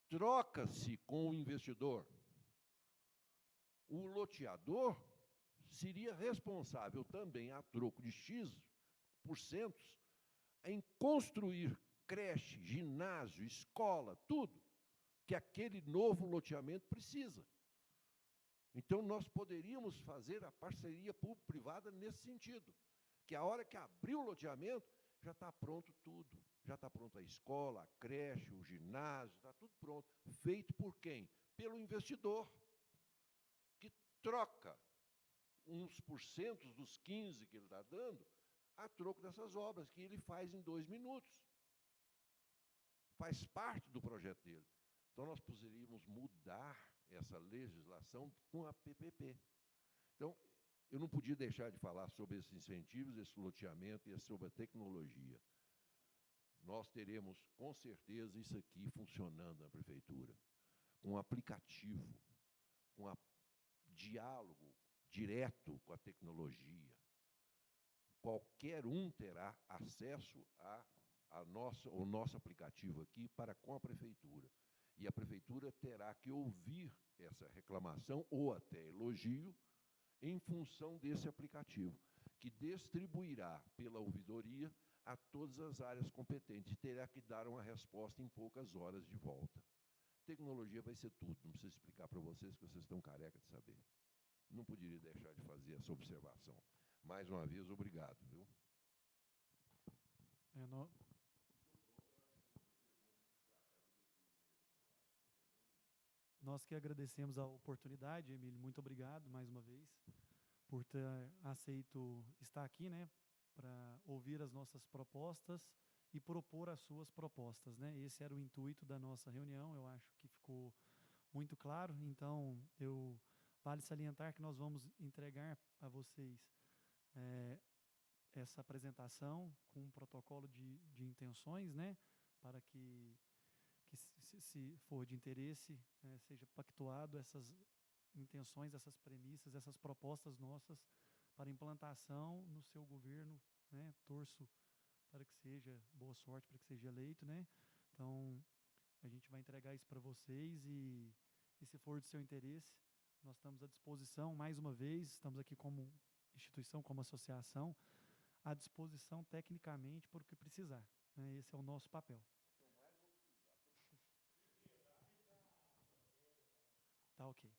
troca-se com o investidor. O loteador seria responsável também, a troco de X% em construir creche, ginásio, escola, tudo que aquele novo loteamento precisa. Então, nós poderíamos fazer a parceria público-privada nesse sentido, que a hora que abrir o loteamento, já está pronto tudo. Já está pronta a escola, a creche, o ginásio, está tudo pronto. Feito por quem? Pelo investidor, que troca uns porcentos dos 15 que ele está dando a troco dessas obras, que ele faz em 2 minutos. Faz parte do projeto dele. Então, nós poderíamos mudar essa legislação com a PPP. Então, eu não podia deixar de falar sobre esses incentivos, esse loteamento e sobre a tecnologia. Nós teremos, com certeza, isso aqui funcionando na prefeitura, com um aplicativo, com diálogo direto com a tecnologia. Qualquer um terá acesso ao nosso aplicativo aqui para com a prefeitura. E a prefeitura terá que ouvir essa reclamação ou até elogio em função desse aplicativo, que distribuirá pela ouvidoria a todas as áreas competentes e terá que dar uma resposta em poucas horas de volta. Tecnologia vai ser tudo, não preciso explicar para vocês, que vocês estão careca de saber. Não poderia deixar de fazer essa observação. Mais uma vez, obrigado. Viu? Nós que agradecemos a oportunidade, Emílio, muito obrigado mais uma vez por ter aceito estar aqui, né, para ouvir as nossas propostas e propor as suas propostas, né? Esse era o intuito da nossa reunião, eu acho que ficou muito claro. Então, vale salientar que nós vamos entregar a vocês essa apresentação com um protocolo de intenções, né, para que se for de interesse, seja pactuado essas intenções, essas premissas, essas propostas nossas para implantação no seu governo, né? Torço para que seja, boa sorte, para que seja eleito, né? Então, a gente vai entregar isso para vocês e se for de seu interesse, nós estamos à disposição, mais uma vez, estamos aqui como instituição, como associação, à disposição tecnicamente por o que precisar, né? Esse é o nosso papel. Tá ok.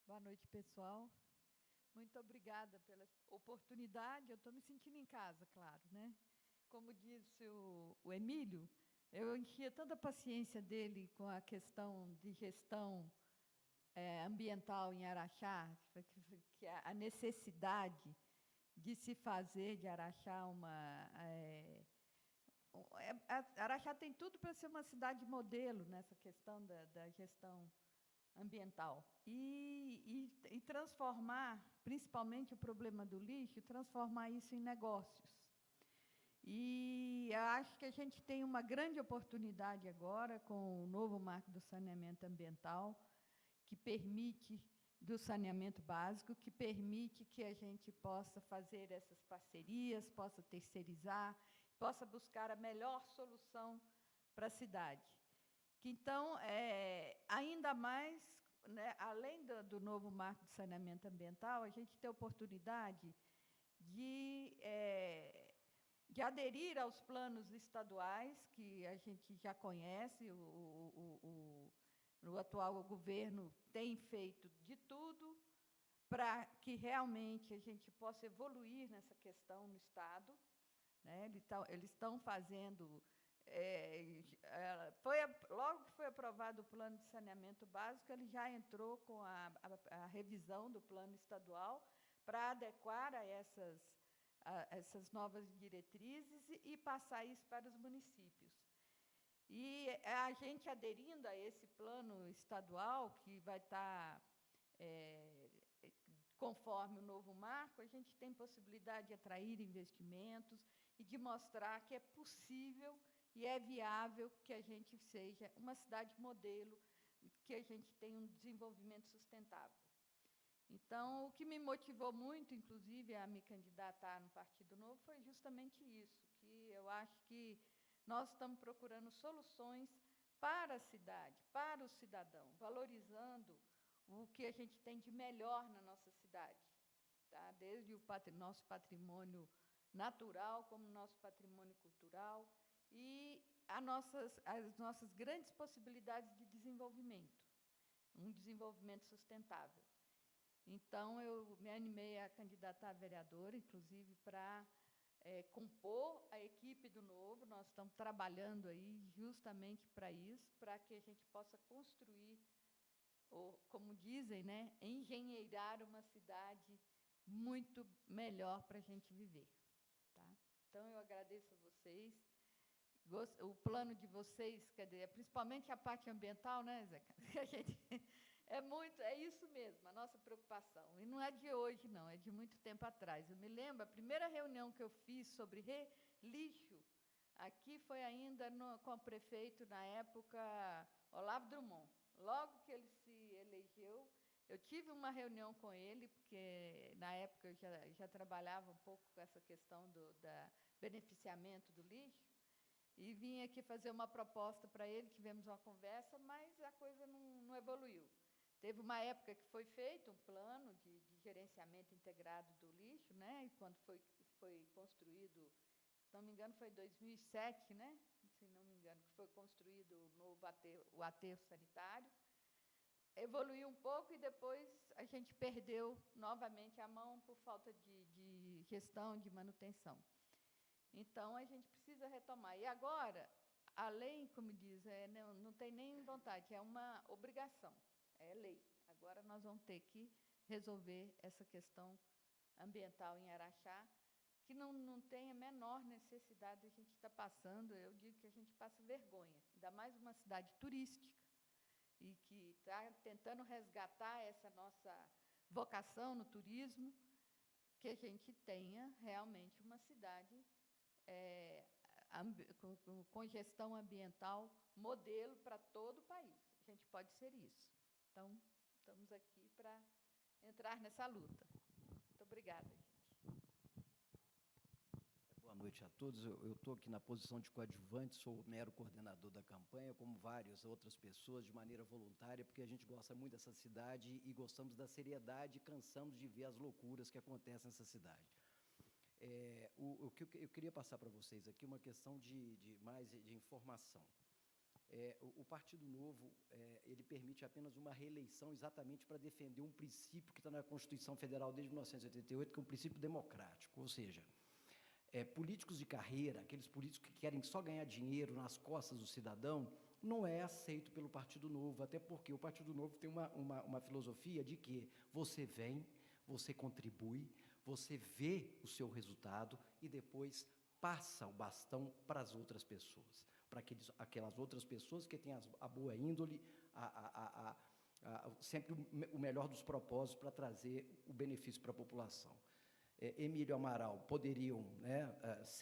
Boa noite, pessoal. Muito obrigada pela oportunidade. Eu estou me sentindo em casa, claro, né? Como disse o Emílio, eu enchia tanta paciência dele com a questão de gestão ambiental em Araxá, que a necessidade de se fazer de Araxá Araxá tem tudo para ser uma cidade modelo nessa questão da gestão ambiental e transformar, principalmente o problema do lixo, transformar isso em negócios. E eu acho que a gente tem uma grande oportunidade agora com o novo marco do saneamento ambiental, que permite, do saneamento básico, que permite que a gente possa fazer essas parcerias, possa terceirizar, possa buscar a melhor solução para a cidade. Então, ainda mais, né, além do novo marco de saneamento ambiental, a gente tem a oportunidade de aderir aos planos estaduais, que a gente já conhece, o atual governo tem feito de tudo para que realmente a gente possa evoluir nessa questão no Estado, né? Eles estão fazendo... logo que foi aprovado o plano de saneamento básico, ele já entrou com a revisão do plano estadual para adequar a essas novas diretrizes e passar isso para os municípios. E a gente aderindo a esse plano estadual, que vai estar conforme o novo marco, a gente tem possibilidade de atrair investimentos e de mostrar que é possível e é viável que a gente seja uma cidade modelo, que a gente tenha um desenvolvimento sustentável. Então, o que me motivou muito, inclusive, a me candidatar no Partido Novo, foi justamente isso, que eu acho que nós estamos procurando soluções para a cidade, para o cidadão, valorizando o que a gente tem de melhor na nossa cidade, tá? Desde o nosso patrimônio natural, como o nosso patrimônio cultural, e as nossas grandes possibilidades de desenvolvimento, um desenvolvimento sustentável. Então, eu me animei a candidatar a vereadora, inclusive, para compor a equipe do Novo. Nós estamos trabalhando aí justamente para isso, para que a gente possa construir, ou, como dizem, né, engenheirar uma cidade muito melhor para a gente viver. Tá? Então, eu agradeço a vocês. O plano de vocês, quer dizer, principalmente a parte ambiental, né, Zeca? A gente É isso mesmo, a nossa preocupação. E não é de hoje, não, é de muito tempo atrás. Eu me lembro, a primeira reunião que eu fiz sobre lixo, aqui foi ainda com o prefeito, na época, Olavo Drummond. Logo que ele se elegeu, eu tive uma reunião com ele, porque, na época, eu já trabalhava um pouco com essa questão do beneficiamento do lixo, e vim aqui fazer uma proposta para ele, tivemos uma conversa, mas a coisa não evoluiu. Teve uma época que foi feito um plano de gerenciamento integrado do lixo, né? E quando foi construído, se não me engano, foi em 2007, né? Se não me engano, que foi construído o aterro sanitário. Evoluiu um pouco e depois a gente perdeu novamente a mão por falta de gestão, de manutenção. Então, a gente precisa retomar. E agora, a lei, como diz, não tem nem vontade, é uma obrigação, é lei. Agora nós vamos ter que resolver essa questão ambiental em Araxá, que não tem a menor necessidade de a gente estar passando, eu digo que a gente passa vergonha, ainda mais uma cidade turística, e que está tentando resgatar essa nossa vocação no turismo, que a gente tenha realmente uma cidade com gestão ambiental, modelo para todo o país. A gente pode ser isso. Então, estamos aqui para entrar nessa luta. Muito obrigada, gente. Boa noite a todos. Eu estou aqui na posição de coadjuvante, sou mero coordenador da campanha, como várias outras pessoas, de maneira voluntária, porque a gente gosta muito dessa cidade e gostamos da seriedade e cansamos de ver as loucuras que acontecem nessa cidade. O que eu queria passar para vocês aqui uma questão mais de informação. O Partido Novo, ele permite apenas uma reeleição exatamente para defender um princípio que está na Constituição Federal desde 1988, que é um princípio democrático, ou seja, políticos de carreira, aqueles políticos que querem só ganhar dinheiro nas costas do cidadão, não é aceito pelo Partido Novo, até porque o Partido Novo tem uma filosofia de que você vem, você contribui, você vê o seu resultado e depois passa o bastão para as outras pessoas, para aquelas outras pessoas que têm a boa índole, sempre o melhor dos propósitos para trazer o benefício para a população. Emílio Amaral poderiam,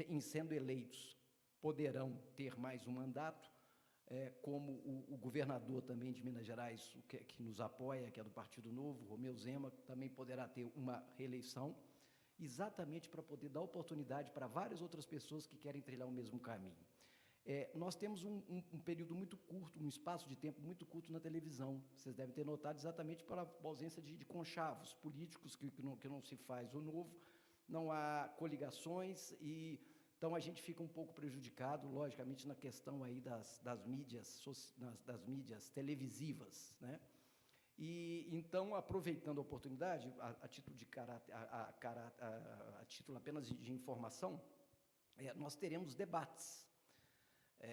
em sendo eleitos, poderão ter mais um mandato, como o governador também de Minas Gerais, que nos apoia, que é do Partido Novo, Romeu Zema, também poderá ter uma reeleição, exatamente para poder dar oportunidade para várias outras pessoas que querem trilhar o mesmo caminho. Nós temos um período muito curto, um espaço de tempo muito curto na televisão. Vocês devem ter notado exatamente pela ausência de conchavos políticos, que não se faz o novo, não há coligações, e então a gente fica um pouco prejudicado, logicamente, na questão aí das mídias televisivas, né? E então, aproveitando a oportunidade, a título apenas de informação, nós teremos debates.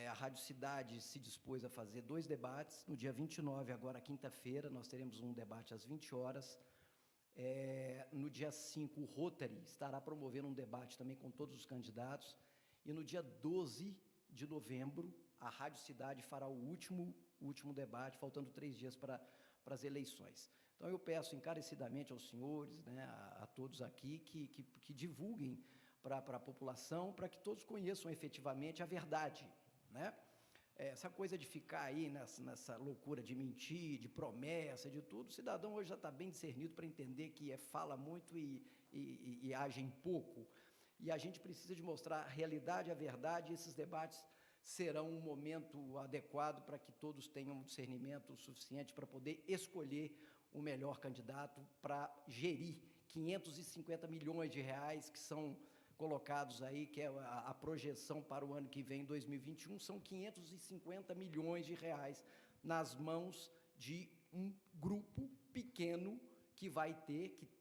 A Rádio Cidade se dispôs a fazer 2 debates. No dia 29, agora quinta-feira, nós teremos um debate às 20 horas. No dia 5, o Rotary estará promovendo um debate também com todos os candidatos. E no dia 12 de novembro, a Rádio Cidade fará o último debate, faltando 3 dias para as eleições. Então, eu peço encarecidamente aos senhores, a todos aqui, que divulguem para a população, para que todos conheçam efetivamente a verdade, né? Essa coisa de ficar aí nessa loucura de mentir, de promessa, de tudo, o cidadão hoje já está bem discernido para entender que fala muito e age em pouco. E a gente precisa de mostrar a realidade, a verdade, e esses debates serão um momento adequado para que todos tenham um discernimento suficiente para poder escolher o melhor candidato para gerir 550 milhões de reais que são colocados aí, que é a projeção para o ano que vem, 2021, são 550 milhões de reais nas mãos de um grupo pequeno que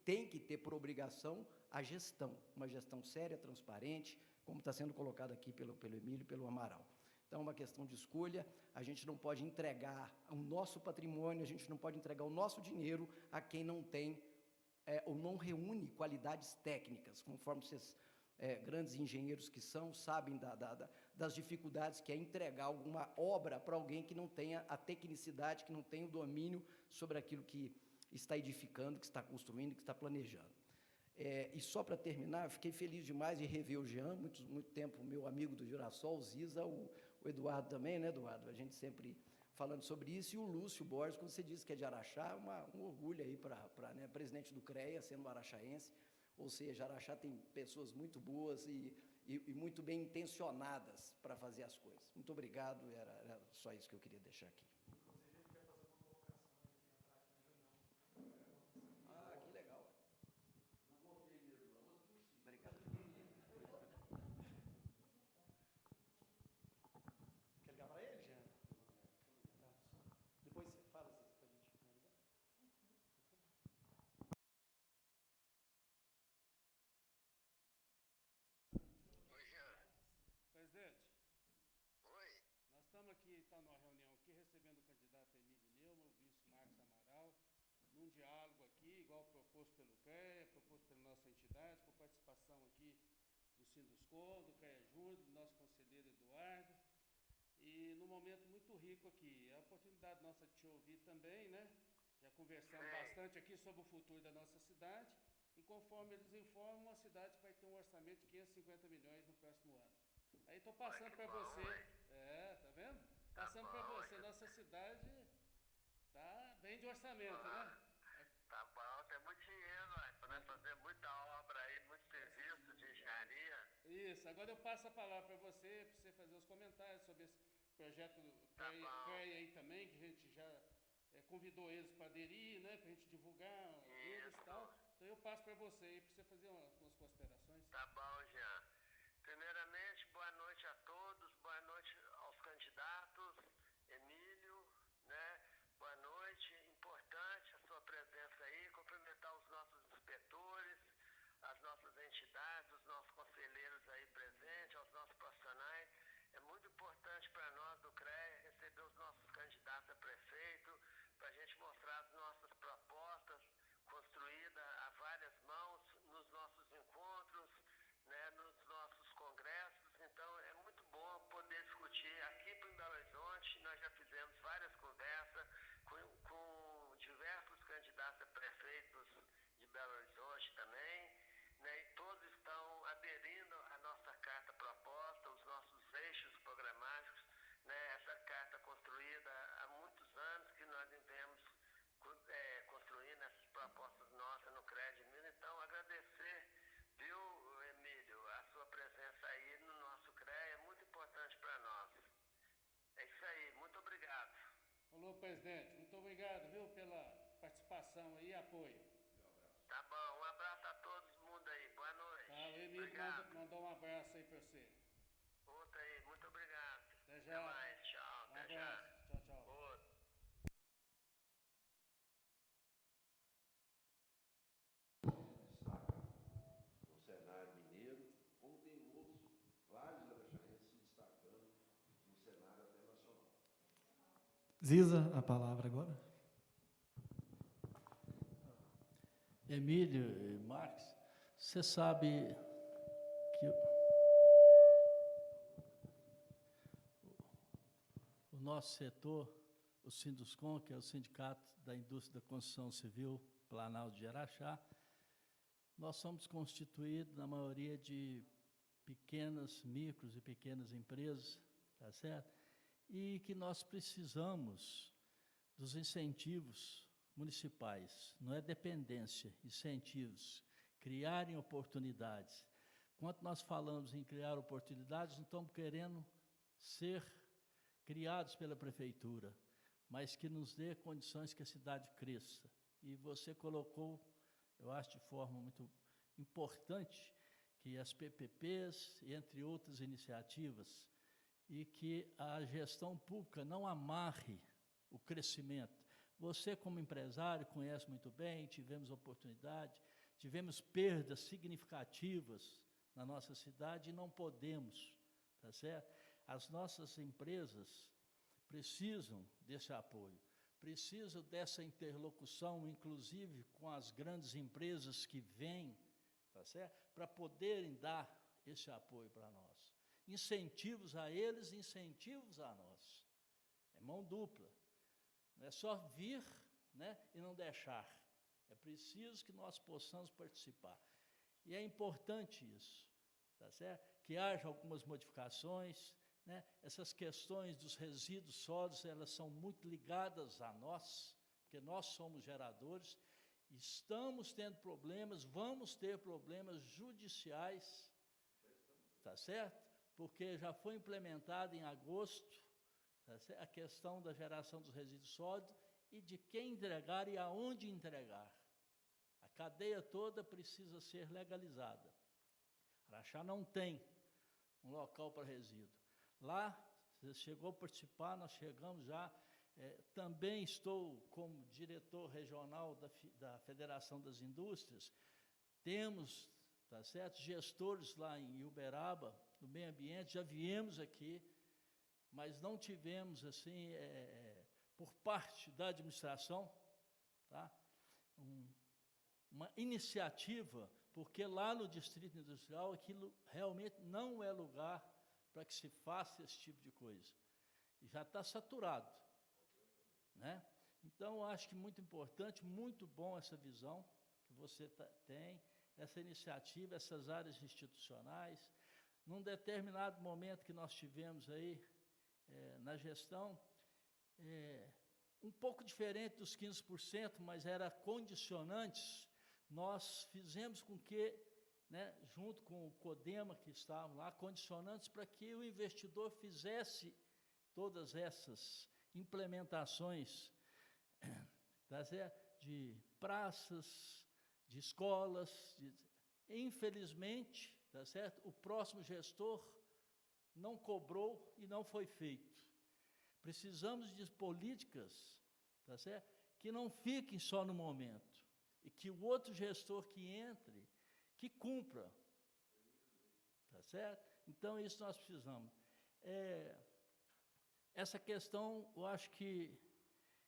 tem que ter por obrigação a gestão, uma gestão séria, transparente, como está sendo colocado aqui pelo Emílio e pelo Amaral. Então, é uma questão de escolha, a gente não pode entregar o nosso patrimônio, a gente não pode entregar o nosso dinheiro a quem não tem ou não reúne qualidades técnicas, conforme vocês, grandes engenheiros que são, sabem das dificuldades que é entregar alguma obra para alguém que não tenha a tecnicidade, que não tenha o domínio sobre aquilo que está edificando, que está construindo, que está planejando. E só para terminar, fiquei feliz demais de rever o Jean, muito tempo meu amigo do Girassol, o Ziza, o Eduardo também, né, Eduardo? A gente sempre falando sobre isso, e o Lúcio Borges, quando você disse que é de Araxá, um orgulho aí para né, presidente do CREA, sendo araxaense, ou seja, Araxá tem pessoas muito boas e muito bem intencionadas para fazer as coisas. Muito obrigado, era só isso que eu queria deixar aqui. Ah, que legal. Obrigado. Quer ligar para ele, Jean? Depois você fala para a gente finalizar. Oi, Jean. Presidente. Oi. Nós estamos aqui, está numa reunião aqui, recebendo o candidato Emílio Neumann, o vice Marcos Amaral, num diálogo aqui, igual proposto pelo CREA, proposto pela nossa entidade, com participação aqui do Sinduscon, do CREA Júnior, do nosso conselheiro Eduardo, e num momento muito rico aqui. É a oportunidade nossa de te ouvir também, né? Já conversamos bastante aqui sobre o futuro da nossa cidade, e conforme eles informam, a cidade vai ter um orçamento de 550 milhões no próximo ano. Aí estou passando para você, tá vendo? Passando para você, nossa cidade está bem de orçamento, né? Tá bom, tem muito dinheiro, para nós fazer muita obra aí, muito serviço de engenharia. Isso, agora eu passo a palavra para você fazer os comentários sobre esse projeto CREA aí também, que a gente já convidou eles para aderir, né, para a gente divulgar eles e tal. Então eu passo para você aí, para você fazer umas considerações. Tá bom, Jean. Primeiramente, boa noite a todos, boa noite aos candidatos, Emílio, né? Boa noite, importante a sua presença aí, cumprimentar os nossos inspetores, as nossas entidades, os nossos conselheiros aí presentes, aos nossos profissionais. É muito importante para nós do CREA receber os nossos candidatos a prefeito, para a gente mostrar as nossas propostas construídas a várias mãos nos nossos encontros, né, nos nossos congressos. Então é muito bom poder discutir aqui para Belo Horizonte. Nós já fizemos várias conversas com diversos candidatos a prefeitos de Belo Horizonte também, né, e todos estão aderindo à nossa carta proposta, os nossos eixos programáticos, né, essa carta construída há muitos anos que nós viemos construindo essas propostas nossas no CREA de Minas. Então, agradecer, viu, Emílio, a sua presença aí no nosso CREA é muito importante para nós. É isso aí, muito obrigado. Falou, presidente. Muito obrigado, viu, pela participação aí e apoio. Tá bom, um abraço a todo mundo aí. Boa noite. Tá, o Emílio mandou um abraço aí para você. Outro aí, muito obrigado. Até já. Até mais, tchau. Um até abraço. já. Tchau, tchau. Outro. No cenário mineiro, como tem outros, vários araxaenses se destacando no cenário até nacional. Ziza, a palavra agora. Emílio e Marcos, você sabe que o nosso setor, o Sinduscon, que é o Sindicato da Indústria da Construção Civil Planalto de Araxá, nós somos constituídos, na maioria, de pequenas, micros e pequenas empresas, tá certo? E que nós precisamos dos incentivos municipais, não é dependência, incentivos, criarem oportunidades. Quando nós falamos em criar oportunidades, não estamos querendo ser criados pela prefeitura, mas que nos dê condições que a cidade cresça. E você colocou, eu acho de forma muito importante, que as PPPs, entre outras iniciativas, e que a gestão pública não amarre o crescimento. Você, como empresário, conhece muito bem, tivemos oportunidade, tivemos perdas significativas na nossa cidade e não podemos, tá certo? As nossas empresas precisam desse apoio, precisam dessa interlocução, inclusive com as grandes empresas que vêm, tá certo? Para poderem dar esse apoio para nós. Incentivos a eles, incentivos a nós. É mão dupla. Não é só vir, né, e não deixar. É preciso que nós possamos participar. E é importante isso, tá certo? Que haja algumas modificações, né? Essas questões dos resíduos sólidos, elas são muito ligadas a nós, porque nós somos geradores, estamos tendo problemas, vamos ter problemas judiciais, tá certo? Porque já foi implementada em agosto, tá certo? A questão da geração dos resíduos sólidos e de quem entregar e aonde entregar. A cadeia toda precisa ser legalizada. Araxá não tem um local para resíduo. Lá, você chegou a participar, nós chegamos já. Também estou como diretor regional da Federação das Indústrias. Temos, tá certo, gestores lá em Uberaba, do meio ambiente, já viemos aqui, mas não tivemos, assim, por parte da administração, tá, uma iniciativa, porque lá no Distrito Industrial, aquilo realmente não é lugar para que se faça esse tipo de coisa. E já está saturado, né? Então, acho que muito importante, muito bom essa visão que você tem, essa iniciativa, essas áreas institucionais. Num determinado momento que nós tivemos aí na gestão, um pouco diferente dos 15%, mas era condicionantes, nós fizemos com que, né, junto com o CODEMA, que estavam lá, condicionantes para que o investidor fizesse todas essas implementações, tá certo? De praças, de escolas. Infelizmente, tá certo? O próximo gestor não cobrou e não foi feito. Precisamos de políticas, tá certo? Que não fiquem só no momento, e que o outro gestor que entre, que cumpra, tá certo? Então, isso nós precisamos. Essa questão, eu acho que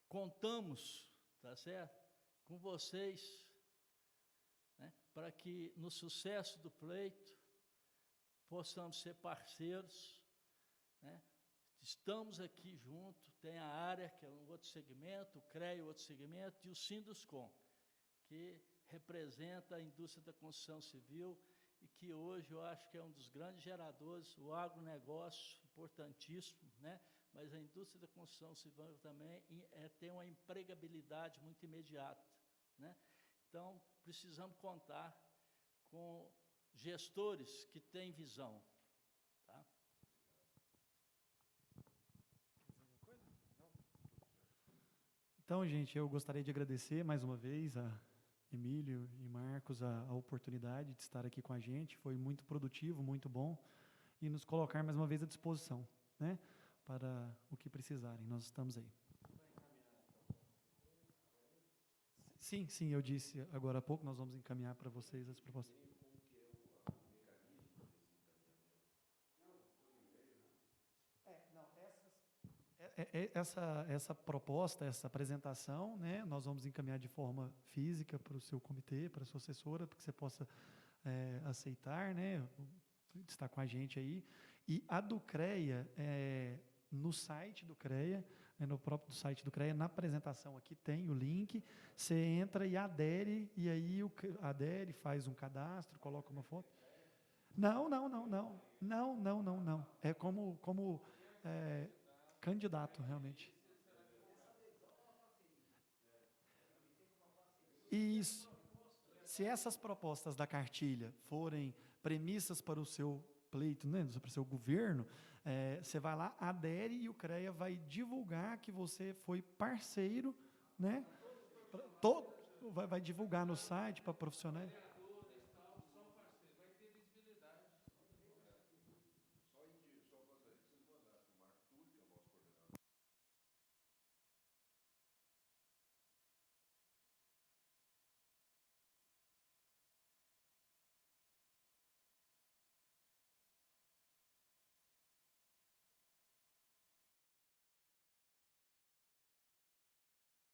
contamos, tá certo, com vocês, né, para que no sucesso do pleito possamos ser parceiros, né? Estamos aqui junto, tem a área, que é um outro segmento, o CREA, outro segmento, e o Sinduscom, que representa a indústria da construção civil e que hoje eu acho que é um dos grandes geradores, o agronegócio, importantíssimo, né? Mas a indústria da construção civil também tem uma empregabilidade muito imediata, né? Então, precisamos contar com gestores que têm visão. Tá? Então, gente, eu gostaria de agradecer mais uma vez a Emílio e Marcos a oportunidade de estar aqui com a gente. Foi muito produtivo, muito bom, e nos colocar mais uma vez à disposição, né, para o que precisarem. Nós estamos aí. Sim, sim, eu disse agora há pouco, nós vamos encaminhar para vocês as propostas. Essa proposta, essa apresentação, né, nós vamos encaminhar de forma física para o seu comitê, para a sua assessora, para que você possa aceitar, né, estar com a gente aí. E a do CREA, no site do CREA, né, no próprio site do CREA, na apresentação aqui tem o link, você entra e adere, e aí adere, faz um cadastro, coloca uma foto. Não. É como candidato, realmente. Isso. Se essas propostas da cartilha forem premissas para o seu pleito, né, para o seu governo, você vai lá, adere, e o CREA vai divulgar que você foi parceiro, né? Vai divulgar no site para profissionais.